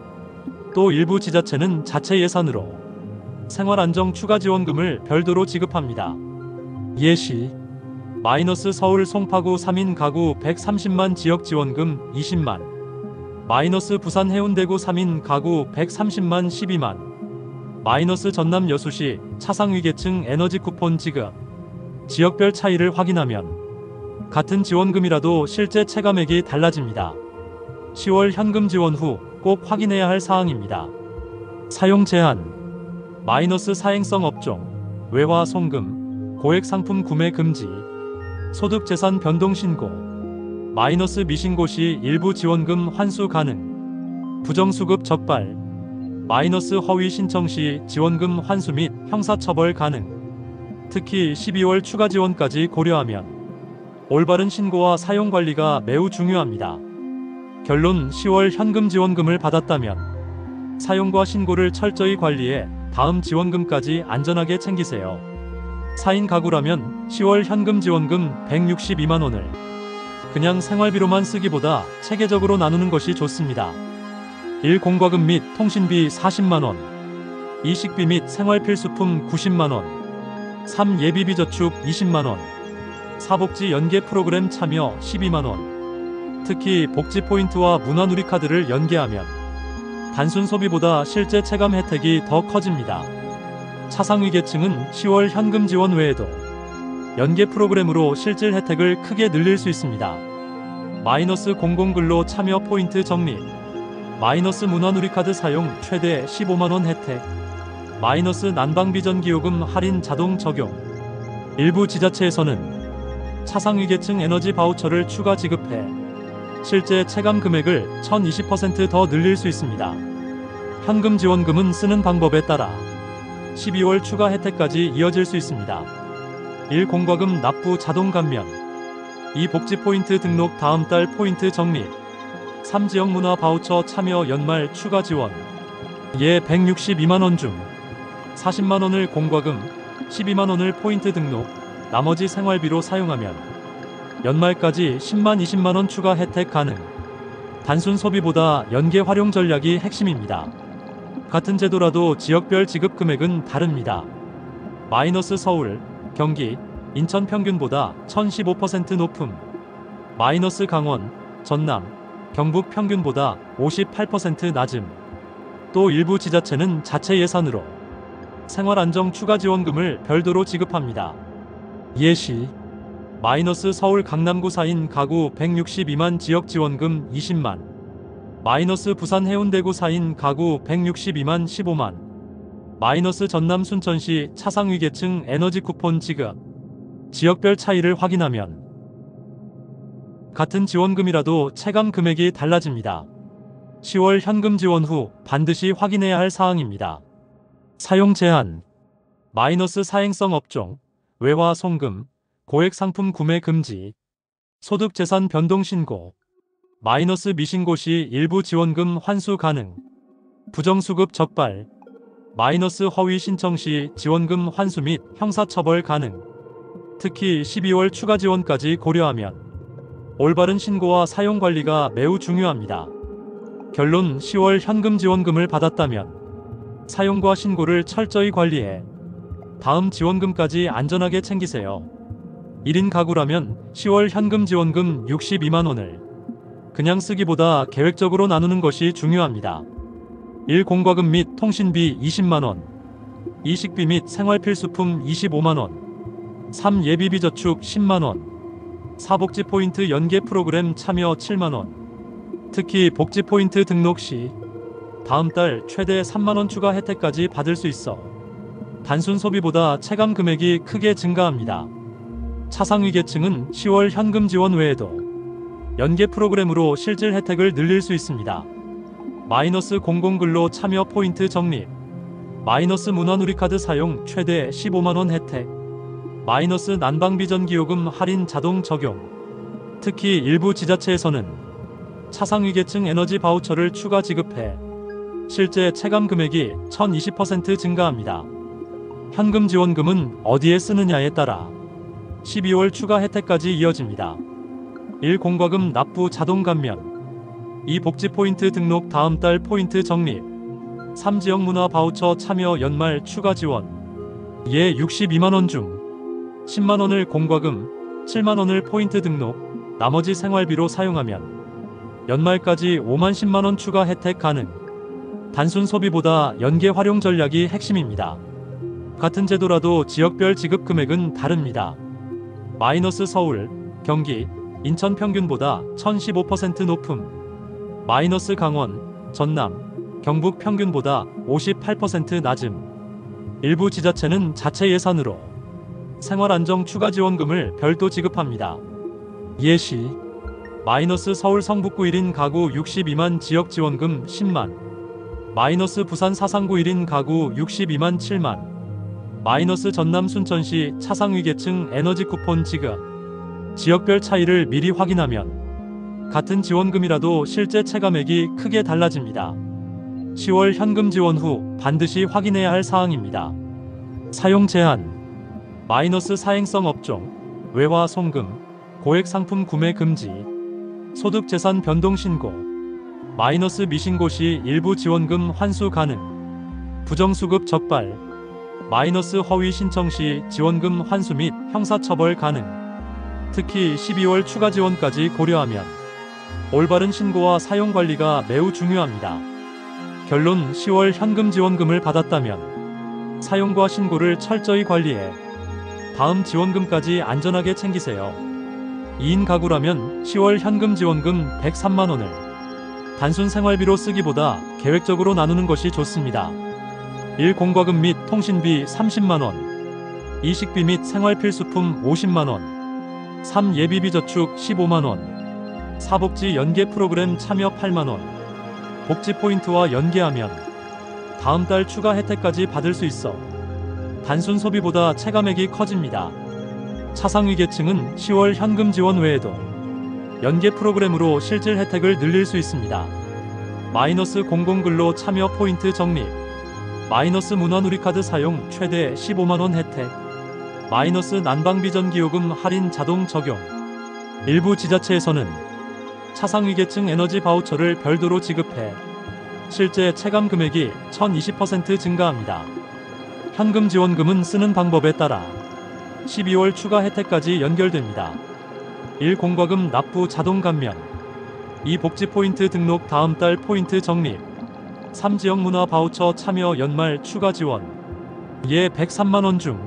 또 일부 지자체는 자체 예산으로 생활안정 추가 지원금을 별도로 지급합니다. 예시 마이너스 서울 송파구 3인 가구 130만 지역 지원금 20만. 마이너스 부산 해운대구 3인 가구 130만 12만. 마이너스 전남 여수시 차상위계층 에너지 쿠폰 지급. 지역별 차이를 확인하면 같은 지원금이라도 실제 체감액이 달라집니다. 10월 현금 지원 후 꼭 확인해야 할 사항입니다. 사용 제한. 마이너스 사행성 업종, 외화 송금, 고액 상품 구매 금지. 소득 재산 변동 신고. 마이너스 미신고 시 일부 지원금 환수 가능. 부정수급 적발. 마이너스 허위 신청 시 지원금 환수 및 형사처벌 가능. 특히 12월 추가 지원까지 고려하면 올바른 신고와 사용 관리가 매우 중요합니다. 결론 10월 현금 지원금을 받았다면 사용과 신고를 철저히 관리해 다음 지원금까지 안전하게 챙기세요. 4인 가구라면 10월 현금 지원금 162만원을 그냥 생활비로만 쓰기보다 체계적으로 나누는 것이 좋습니다. 1. 공과금 및 통신비 40만원. 2. 식비 및 생활필수품 90만원. 3. 예비비 저축 20만원. 사복지 연계 프로그램 참여 12만원. 특히 복지 포인트와 문화누리카드를 연계하면 단순 소비보다 실제 체감 혜택이 더 커집니다. 차상위 계층은 10월 현금 지원 외에도 연계 프로그램으로 실질 혜택을 크게 늘릴 수 있습니다. 마이너스 공공근로 참여 포인트 적립, 마이너스 문화누리카드 사용 최대 15만원 혜택, 마이너스 난방비전기요금 할인 자동 적용. 일부 지자체에서는 차상위 계층 에너지 바우처를 추가 지급해 실제 체감 금액을 1020% 더 늘릴 수 있습니다. 현금 지원금은 쓰는 방법에 따라 12월 추가 혜택까지 이어질 수 있습니다. 1. 공과금 납부 자동 감면. 2. 복지 포인트 등록 다음 달 포인트 적립. 3. 지역 문화 바우처 참여 연말 추가 지원. 예 162만원 중 40만원을 공과금, 12만원을 포인트 등록, 나머지 생활비로 사용하면 연말까지 10만 20만원 추가 혜택 가능. 단순 소비보다 연계 활용 전략이 핵심입니다. 같은 제도라도 지역별 지급 금액은 다릅니다. 마이너스 서울, 경기, 인천 평균보다 1015% 높음. 마이너스 강원, 전남, 경북 평균보다 58% 낮음. 또 일부 지자체는 자체 예산으로 생활안정 추가 지원금을 별도로 지급합니다. 예시, 마이너스 서울 강남구 4인 가구 162만 지역 지원금 20만, 마이너스 부산 해운대구 4인 가구 162만 15만, 마이너스 전남 순천시 차상위 계층 에너지 쿠폰 지급. 지역별 차이를 확인하면 같은 지원금이라도 체감 금액이 달라집니다. 10월 현금 지원 후 반드시 확인해야 할 사항입니다. 사용 제한, 마이너스 사행성 업종, 외화 송금, 고액 상품 구매 금지, 소득 재산 변동 신고, 마이너스 미신고 시 일부 지원금 환수 가능, 부정수급 적발, 마이너스 허위 신청 시 지원금 환수 및 형사처벌 가능. 특히 12월 추가 지원까지 고려하면 올바른 신고와 사용 관리가 매우 중요합니다. 결론, 10월 현금 지원금을 받았다면 사용과 신고를 철저히 관리해 다음 지원금까지 안전하게 챙기세요. 1인 가구라면 10월 현금 지원금 62만원을 그냥 쓰기보다 계획적으로 나누는 것이 중요합니다. 1. 공과금 및 통신비 20만원, 2. 식비 및 생활필수품 25만원, 3. 예비비 저축 10만원, 4. 복지 포인트 연계 프로그램 참여 7만원. 특히 복지 포인트 등록 시 다음 달 최대 3만원 추가 혜택까지 받을 수 있어 단순 소비보다 체감 금액이 크게 증가합니다. 차상위 계층은 10월 현금 지원 외에도 연계 프로그램으로 실질 혜택을 늘릴 수 있습니다. 마이너스 공공근로 참여 포인트 적립, 마이너스 문화누리카드 사용 최대 15만원 혜택, 마이너스 난방비전기요금 할인 자동 적용. 특히 일부 지자체에서는 차상위 계층 에너지 바우처를 추가 지급해 실제 체감 금액이 1020% 증가합니다. 현금 지원금은 어디에 쓰느냐에 따라 12월 추가 혜택까지 이어집니다. 1. 공과금 납부 자동 감면, 2. 복지 포인트 등록 다음 달 포인트 적립, 3. 지역 문화 바우처 참여 연말 추가 지원. 예 62만원 중 10만원을 공과금, 7만원을 포인트 등록, 나머지 생활비로 사용하면 연말까지 5만 10만원 추가 혜택 가능. 단순 소비보다 연계 활용 전략이 핵심입니다. 같은 제도라도 지역별 지급 금액은 다릅니다. 마이너스 서울, 경기, 인천 평균보다 1015% 높음. 마이너스 강원, 전남, 경북 평균보다 58% 낮음. 일부 지자체는 자체 예산으로 생활안정 추가 지원금을 별도 지급합니다. 예시, 마이너스 서울 성북구 1인 가구 62만 지역 지원금 10만, 마이너스 부산 사상구 1인 가구 62만 7만, 마이너스 전남 순천시 차상위 계층 에너지 쿠폰 지급. 지역별 차이를 미리 확인하면 같은 지원금이라도 실제 체감액이 크게 달라집니다. 10월 현금 지원 후 반드시 확인해야 할 사항입니다. 사용 제한, 마이너스 사행성 업종, 외화 송금, 고액 상품 구매 금지, 소득 재산 변동 신고, 마이너스 미신고 시 일부 지원금 환수 가능, 부정수급 적발, 마이너스 허위 신청 시 지원금 환수 및 형사처벌 가능. 특히 12월 추가 지원까지 고려하면 올바른 신고와 사용 관리가 매우 중요합니다. 결론: 10월 현금 지원금을 받았다면 사용과 신고를 철저히 관리해 다음 지원금까지 안전하게 챙기세요. 2인 가구라면 10월 현금 지원금 103만원을 단순 생활비로 쓰기보다 계획적으로 나누는 것이 좋습니다. 1. 공과금 및 통신비 30만원, 2. 식비 및 생활필수품 50만원, 3. 예비비 저축 15만원, 4. 복지 연계 프로그램 참여 8만원. 복지 포인트와 연계하면 다음 달 추가 혜택까지 받을 수 있어 단순 소비보다 체감액이 커집니다. 차상위 계층은 10월 현금 지원 외에도 연계 프로그램으로 실질 혜택을 늘릴 수 있습니다. 마이너스 공공근로 참여 포인트 적립, 마이너스 문화누리카드 사용 최대 15만원 혜택, 마이너스 난방비 전기요금 할인 자동 적용. 일부 지자체에서는 차상위 계층 에너지 바우처를 별도로 지급해 실제 체감 금액이 1020% 증가합니다. 현금 지원금은 쓰는 방법에 따라 12월 추가 혜택까지 연결됩니다. 1. 공과금 납부 자동 감면, 2. 복지 포인트 등록 다음 달 포인트 적립, 3. 지역 문화 바우처 참여 연말 추가 지원. 예 103만원 중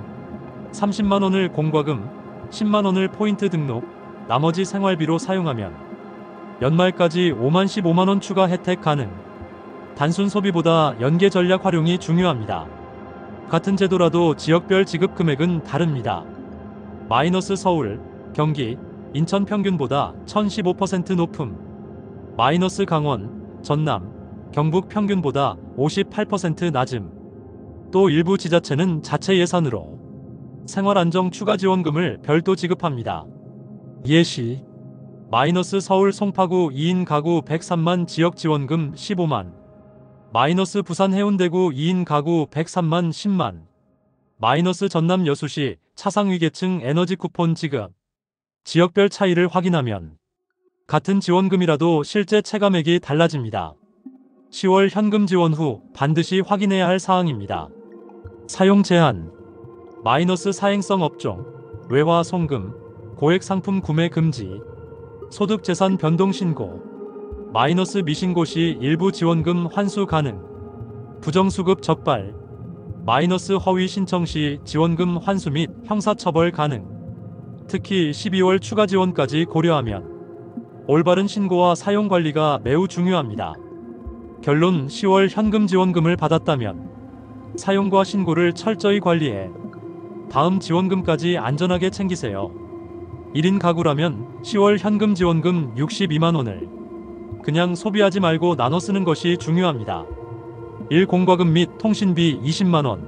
30만원을 공과금, 10만원을 포인트 등록, 나머지 생활비로 사용하면 연말까지 5만 15만원 추가 혜택 가능. 단순 소비보다 연계 전략 활용이 중요합니다. 같은 제도라도 지역별 지급 금액은 다릅니다. 마이너스 서울, 경기, 인천 평균보다 1015% 높음, 마이너스 강원, 전남, 경북 평균보다 58% 낮음. 또 일부 지자체는 자체 예산으로 생활안정 추가 지원금을 별도 지급합니다. 예시: 마이너스 서울 송파구 2인 가구 103만 지역 지원금 15만, 마이너스 부산 해운대구 2인 가구 103만 10만, 마이너스 전남 여수시 차상위 계층 에너지 쿠폰 지급. 지역별 차이를 확인하면 같은 지원금이라도 실제 체감액이 달라집니다. 10월 현금 지원 후 반드시 확인해야 할 사항입니다. 사용 제한, 마이너스 사행성 업종, 외화 송금, 고액 상품 구매 금지, 소득 재산 변동 신고, 마이너스 미신고 시 일부 지원금 환수 가능, 부정수급 적발, 마이너스 허위 신청 시 지원금 환수 및 형사처벌 가능. 특히 12월 추가 지원까지 고려하면 올바른 신고와 사용 관리가 매우 중요합니다. 결론: 10월 현금 지원금을 받았다면 사용과 신고를 철저히 관리해 다음 지원금까지 안전하게 챙기세요. 1인 가구라면 10월 현금 지원금 62만원을 그냥 소비하지 말고 나눠 쓰는 것이 중요합니다. 1. 공과금 및 통신비 20만원,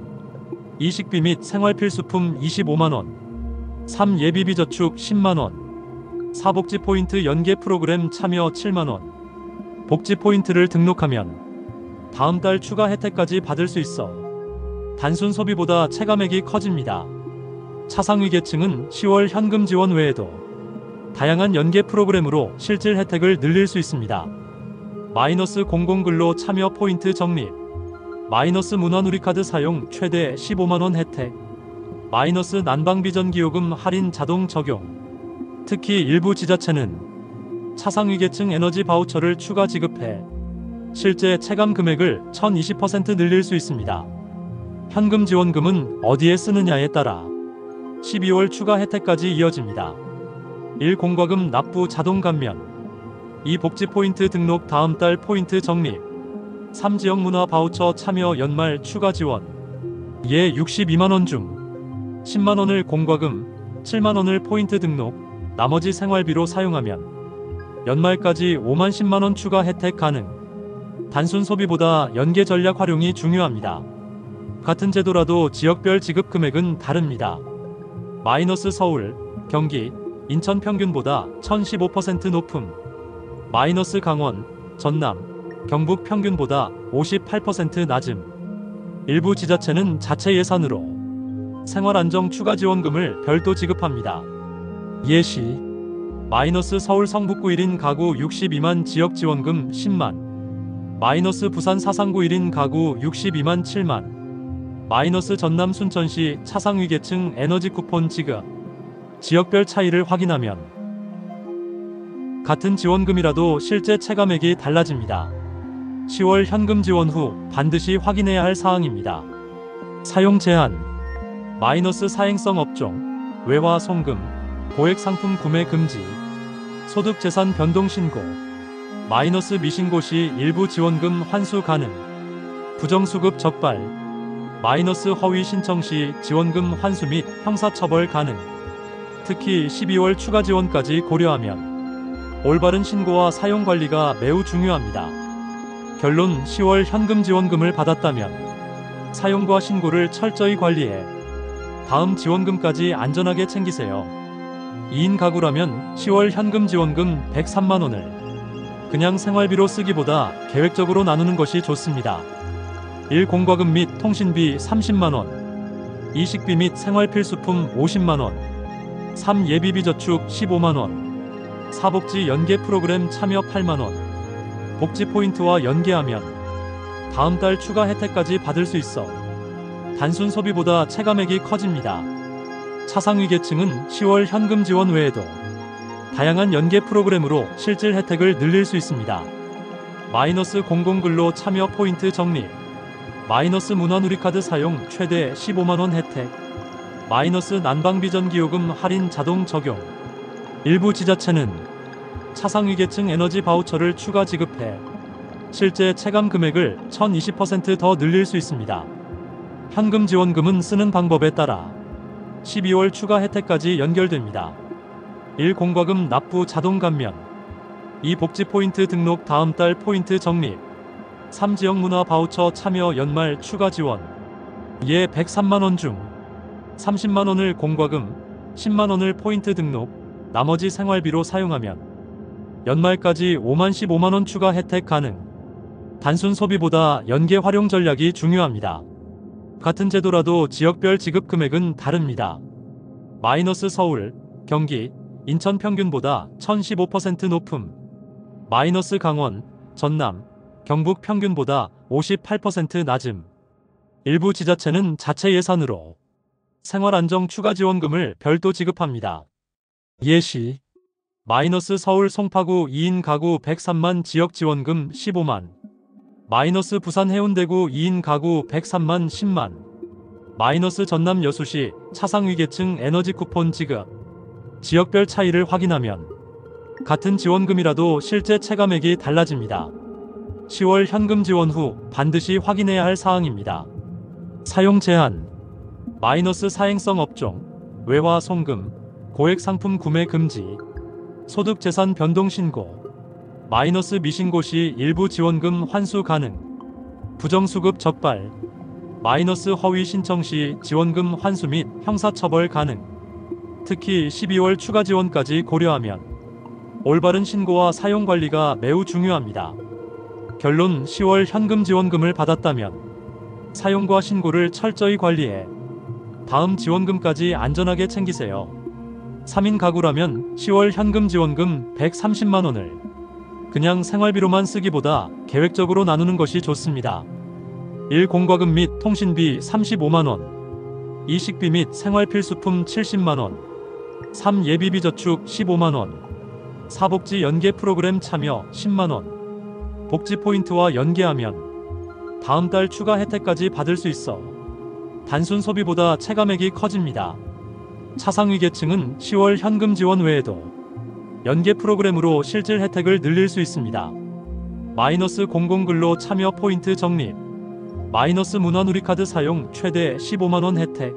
2. 식비 및 생활필수품 25만원, 3. 예비비 저축 10만원, 4. 복지 포인트 연계 프로그램 참여 7만원. 복지 포인트를 등록하면 다음 달 추가 혜택까지 받을 수 있어 단순 소비보다 체감액이 커집니다. 차상위 계층은 10월 현금 지원 외에도 다양한 연계 프로그램으로 실질 혜택을 늘릴 수 있습니다. 마이너스 공공근로 참여 포인트 적립, 마이너스 문화누리카드 사용 최대 15만원 혜택, 마이너스 난방비 전기요금 할인 자동 적용. 특히 일부 지자체는 차상위 계층 에너지 바우처를 추가 지급해 실제 체감 금액을 1020% 늘릴 수 있습니다. 현금 지원금은 어디에 쓰느냐에 따라 12월 추가 혜택까지 이어집니다. 1. 공과금 납부 자동 감면, 2. 복지 포인트 등록 다음 달 포인트 적립, 3. 지역 문화 바우처 참여 연말 추가 지원. 예 62만원 중 10만원을 공과금, 7만원을 포인트 등록, 나머지 생활비로 사용하면 연말까지 5만 10만원 추가 혜택 가능. 단순 소비보다 연계 전략 활용이 중요합니다. 같은 제도라도 지역별 지급 금액은 다릅니다. 마이너스 서울, 경기, 인천 평균보다 1015% 높음, 마이너스 강원, 전남, 경북 평균보다 58% 낮음. 일부 지자체는 자체 예산으로 생활안정 추가 지원금을 별도 지급합니다. 예시: 마이너스 서울 성북구 1인 가구 62만 지역 지원금 10만, 마이너스 부산 사상구 1인 가구 62만 7만, 마이너스 전남 순천시 차상위 계층 에너지 쿠폰 지급. 지역별 차이를 확인하면 같은 지원금이라도 실제 체감액이 달라집니다. 10월 현금 지원 후 반드시 확인해야 할 사항입니다. 사용 제한, 마이너스 사행성 업종, 외화 송금, 고액 상품 구매 금지, 소득 재산 변동 신고, 마이너스 미신고 시 일부 지원금 환수 가능, 부정수급 적발, 마이너스 허위 신청 시 지원금 환수 및 형사처벌 가능. 특히 12월 추가 지원까지 고려하면 올바른 신고와 사용 관리가 매우 중요합니다. 결론: 10월 현금 지원금을 받았다면 사용과 신고를 철저히 관리해 다음 지원금까지 안전하게 챙기세요. 2인 가구라면 10월 현금 지원금 103만원을 그냥 생활비로 쓰기보다 계획적으로 나누는 것이 좋습니다. 1. 공과금 및 통신비 30만원, 2. 식비 및 생활필수품 50만원, 3. 예비비 저축 15만원, 4. 복지 연계 프로그램 참여 8만원. 복지 포인트와 연계하면 다음 달 추가 혜택까지 받을 수 있어 단순 소비보다 체감액이 커집니다. 차상위 계층은 10월 현금 지원 외에도 다양한 연계 프로그램으로 실질 혜택을 늘릴 수 있습니다. 마이너스 공공근로 참여 포인트 적립, 마이너스 문화누리카드 사용 최대 15만원 혜택, 마이너스 난방비 전기요금 할인 자동 적용. 일부 지자체는 차상위 계층 에너지 바우처를 추가 지급해 실제 체감 금액을 1020% 더 늘릴 수 있습니다. 현금 지원금은 쓰는 방법에 따라 12월 추가 혜택까지 연결됩니다. 1. 공과금 납부 자동 감면, 2. 복지 포인트 등록 다음 달 포인트 적립, 3. 지역 문화 바우처 참여 연말 추가 지원. 이에 103만원 중 30만원을 공과금, 10만원을 포인트 등록, 나머지 생활비로 사용하면 연말까지 5만 15만원 추가 혜택 가능. 단순 소비보다 연계 활용 전략이 중요합니다. 같은 제도라도 지역별 지급 금액은 다릅니다. 마이너스 서울, 경기, 인천 평균보다 1015% 높음, 마이너스 강원, 전남, 경북 평균보다 58% 낮음. 일부 지자체는 자체 예산으로 생활안정 추가 지원금을 별도 지급합니다. 예시: 마이너스 서울 송파구 2인 가구 103만 지역 지원금 15만, 마이너스 부산 해운대구 2인 가구 103만 10만, 마이너스 전남 여수시 차상위 계층 에너지 쿠폰 지급. 지역별 차이를 확인하면 같은 지원금이라도 실제 체감액이 달라집니다. 10월 현금 지원 후 반드시 확인해야 할 사항입니다. 사용 제한, 마이너스 사행성 업종, 외화 송금, 고액 상품 구매 금지, 소득 재산 변동 신고, 마이너스 미신고 시 일부 지원금 환수 가능, 부정수급 적발, 마이너스 허위 신청 시 지원금 환수 및 형사처벌 가능. 특히 12월 추가 지원까지 고려하면 올바른 신고와 사용 관리가 매우 중요합니다. 결론: 10월 현금 지원금을 받았다면 사용과 신고를 철저히 관리해 다음 지원금까지 안전하게 챙기세요. 3인 가구라면 10월 현금 지원금 130만원을 그냥 생활비로만 쓰기보다 계획적으로 나누는 것이 좋습니다. 1. 공과금 및 통신비 35만원, 2. 식비 및 생활필수품 70만원, 3. 예비비 저축 15만원, 4. 복지 연계 프로그램 참여 10만원. 복지 포인트와 연계하면 다음 달 추가 혜택까지 받을 수 있어 단순 소비보다 체감액이 커집니다. 차상위 계층은 10월 현금 지원 외에도 연계 프로그램으로 실질 혜택을 늘릴 수 있습니다. 마이너스 공공근로 참여 포인트 적립, 마이너스 문화누리카드 사용 최대 15만원 혜택,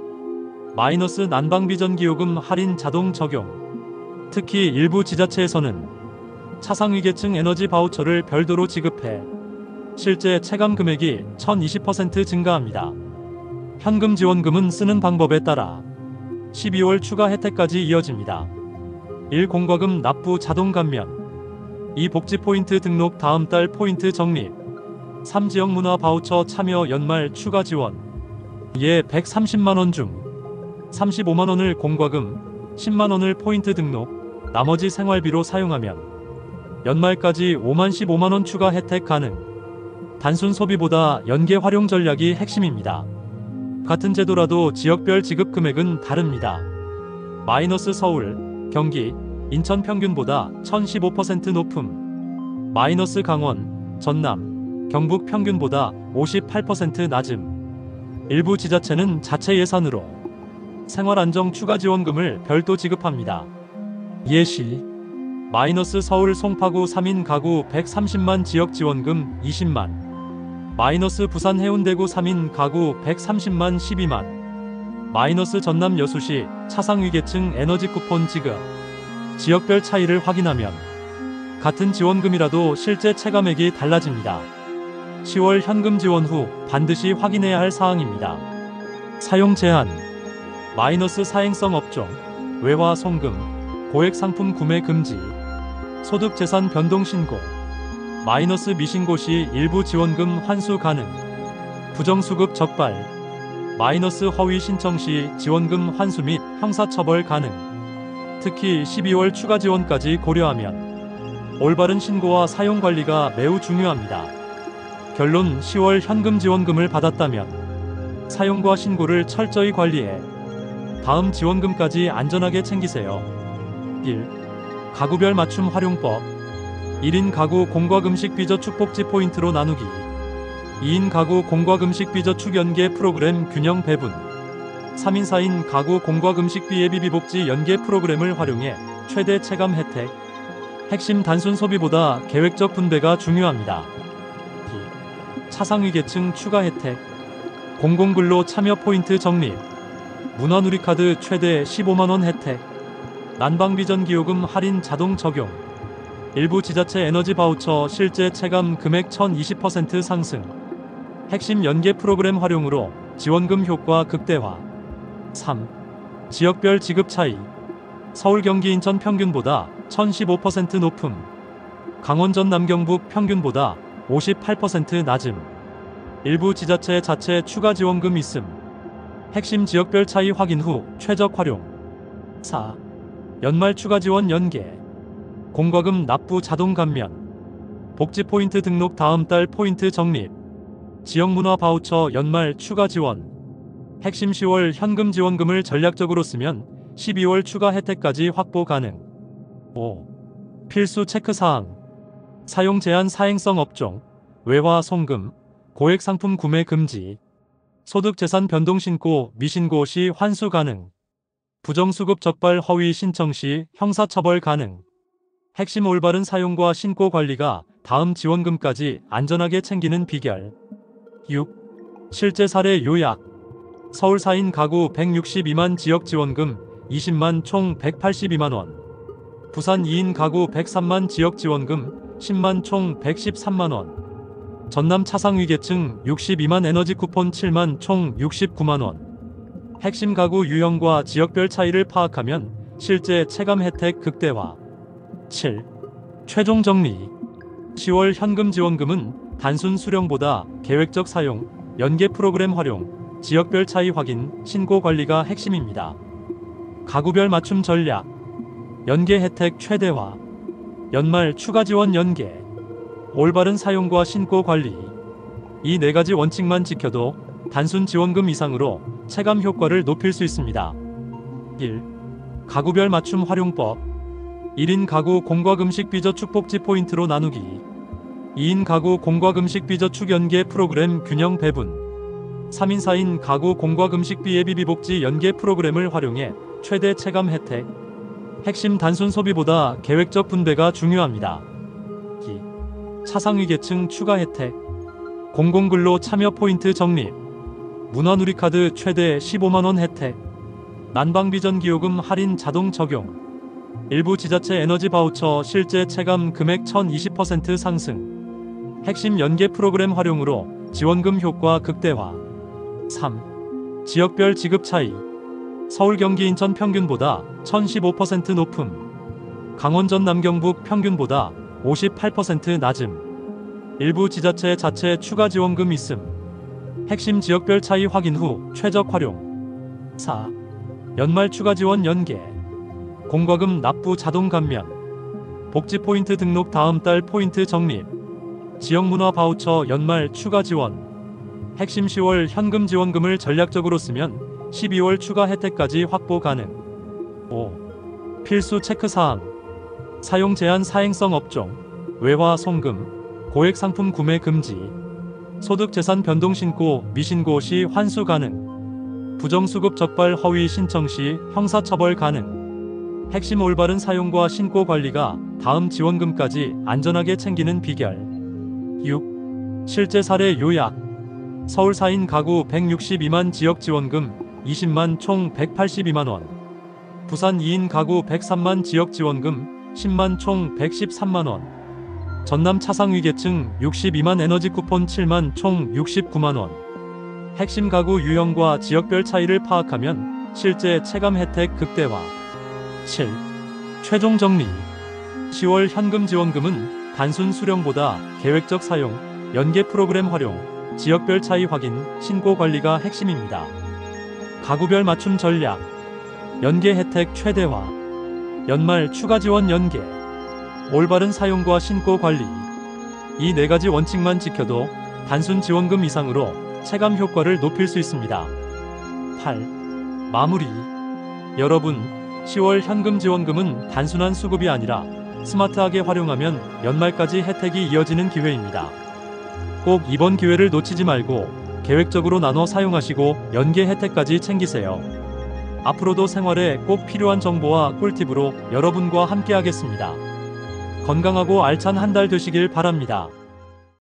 마이너스 난방비 전기요금 할인 자동 적용. 특히 일부 지자체에서는 차상위 계층 에너지 바우처를 별도로 지급해 실제 체감 금액이 1020% 증가합니다. 현금 지원금은 쓰는 방법에 따라 12월 추가 혜택까지 이어집니다. 1. 공과금 납부 자동 감면, 2. 복지 포인트 등록 다음 달 포인트 적립, 3. 지역 문화 바우처 참여 연말 추가 지원. 이에 130만원 중 35만원을 공과금, 10만원을 포인트 등록, 나머지 생활비로 사용하면 연말까지 5만 15만원 추가 혜택 가능. 단순 소비보다 연계 활용 전략이 핵심입니다. 같은 제도라도 지역별 지급 금액은 다릅니다. 마이너스 서울, 경기, 인천 평균보다 1015% 높음. 마이너스 강원, 전남, 경북 평균보다 58% 낮음. 일부 지자체는 자체 예산으로 생활안정 추가지원금을 별도 지급합니다. 예시 마이너스 서울 송파구 3인 가구 130만 지역지원금 20만. 마이너스 부산 해운대구 3인 가구 130만 12만. 마이너스 전남 여수시 차상위계층 에너지 쿠폰 지급. 지역별 차이를 확인하면 같은 지원금이라도 실제 체감액이 달라집니다. 10월 현금 지원 후 반드시 확인해야 할 사항입니다. 사용 제한. 마이너스 사행성 업종, 외화 송금, 고액 상품 구매 금지, 소득 재산 변동 신고. 마이너스 미신고 시 일부 지원금 환수 가능. 부정수급 적발. 마이너스 허위 신청 시 지원금 환수 및 형사처벌 가능. 특히 12월 추가 지원까지 고려하면 올바른 신고와 사용 관리가 매우 중요합니다. 결론 10월 현금 지원금을 받았다면 사용과 신고를 철저히 관리해 다음 지원금까지 안전하게 챙기세요. 1. 가구별 맞춤 활용법. 1인 가구 공과금식 비저축 복지 포인트로 나누기. 2인 가구 공과금식 비저축 연계 프로그램 균형 배분. 3인 4인 가구 공과금식비 예비비 복지 연계 프로그램을 활용해 최대 체감 혜택. 핵심 단순 소비보다 계획적 분배가 중요합니다. 2. 차상위계층 추가 혜택. 공공근로 참여 포인트 적립. 문화누리카드 최대 15만원 혜택. 난방비전기요금 할인 자동 적용. 일부 지자체 에너지 바우처 실제 체감 금액 1020% 상승. 핵심 연계 프로그램 활용으로 지원금 효과 극대화. 3. 지역별 지급 차이. 서울 경기 인천 평균보다 1015% 높음. 강원 전남 경북 평균보다 58% 낮음. 일부 지자체 자체 추가 지원금 있음. 핵심 지역별 차이 확인 후 최적 활용. 4. 연말 추가 지원 연계. 공과금 납부 자동 감면. 복지 포인트 등록 다음 달 포인트 적립. 지역문화 바우처 연말 추가 지원. 핵심 10월 현금 지원금을 전략적으로 쓰면 12월 추가 혜택까지 확보 가능. 5. 필수 체크사항. 사용 제한 사행성 업종, 외화 송금, 고액 상품 구매 금지. 소득 재산 변동 신고 미신고 시 환수 가능. 부정수급 적발 허위 신청 시 형사처벌 가능. 핵심 올바른 사용과 신고 관리가 다음 지원금까지 안전하게 챙기는 비결. 6. 실제 사례 요약. 서울 4인 가구 162만 지역 지원금 20만 총 182만원. 부산 2인 가구 103만 지역 지원금 10만 총 113만원. 전남 차상위계층 62만 에너지 쿠폰 7만 총 69만원. 핵심 가구 유형과 지역별 차이를 파악하면 실제 체감 혜택 극대화. 7. 최종 정리. 10월 현금 지원금은 단순 수령보다 계획적 사용, 연계 프로그램 활용, 지역별 차이 확인, 신고 관리가 핵심입니다. 가구별 맞춤 전략. 연계 혜택 최대화. 연말 추가 지원 연계. 올바른 사용과 신고 관리. 이 4가지 원칙만 지켜도 단순 지원금 이상으로 체감 효과를 높일 수 있습니다. 1. 가구별 맞춤 활용법. 1인 가구 공과금식 비저축 복지 포인트로 나누기. 2인 가구 공과금식 비저축 연계 프로그램 균형 배분. 3인 4인 가구 공과금식비 예비비 복지 연계 프로그램을 활용해 최대 체감 혜택. 핵심 단순 소비보다 계획적 분배가 중요합니다. 2. 차상위계층 추가 혜택. 공공근로 참여 포인트 적립. 문화누리카드 최대 15만원 혜택. 난방비전기요금 할인 자동 적용. 일부 지자체 에너지 바우처 실제 체감 금액 1020% 상승. 핵심 연계 프로그램 활용으로 지원금 효과 극대화. 3. 지역별 지급 차이. 서울 경기 인천 평균보다 1015% 높음. 강원 전남 경북 평균보다 58% 낮음. 일부 지자체 자체 추가 지원금 있음. 핵심 지역별 차이 확인 후 최적 활용. 4. 연말 추가 지원 연계. 공과금 납부 자동 감면. 복지 포인트 등록 다음 달 포인트 적립. 지역문화 바우처 연말 추가 지원. 핵심 10월 현금 지원금을 전략적으로 쓰면 12월 추가 혜택까지 확보 가능. 5. 필수 체크사항. 사용 제한 사행성 업종, 외화 송금, 고액 상품 구매 금지, 소득 재산 변동 신고 미신고 시 환수 가능, 부정수급 적발 허위 신청 시 형사처벌 가능. 핵심 올바른 사용과 신고 관리가 다음 지원금까지 안전하게 챙기는 비결. 6. 실제 사례 요약. 서울 4인 가구 162만 지역 지원금 20만 총 182만 원. 부산 2인 가구 103만 지역 지원금 10만 총 113만 원. 전남 차상위계층 62만 에너지 쿠폰 7만 총 69만 원. 핵심 가구 유형과 지역별 차이를 파악하면 실제 체감 혜택 극대화. 7. 최종 정리. 10월 현금 지원금은 단순 수령보다 계획적 사용, 연계 프로그램 활용, 지역별 차이 확인, 신고 관리가 핵심입니다. 가구별 맞춤 전략. 연계 혜택 최대화. 연말 추가 지원 연계. 올바른 사용과 신고 관리. 이 4가지 원칙만 지켜도 단순 지원금 이상으로 체감 효과를 높일 수 있습니다. 8. 마무리. 여러분, 10월 현금 지원금은 단순한 수급이 아니라 스마트하게 활용하면 연말까지 혜택이 이어지는 기회입니다. 꼭 이번 기회를 놓치지 말고 계획적으로 나눠 사용하시고 연계 혜택까지 챙기세요. 앞으로도 생활에 꼭 필요한 정보와 꿀팁으로 여러분과 함께하겠습니다. 건강하고 알찬 한 달 되시길 바랍니다.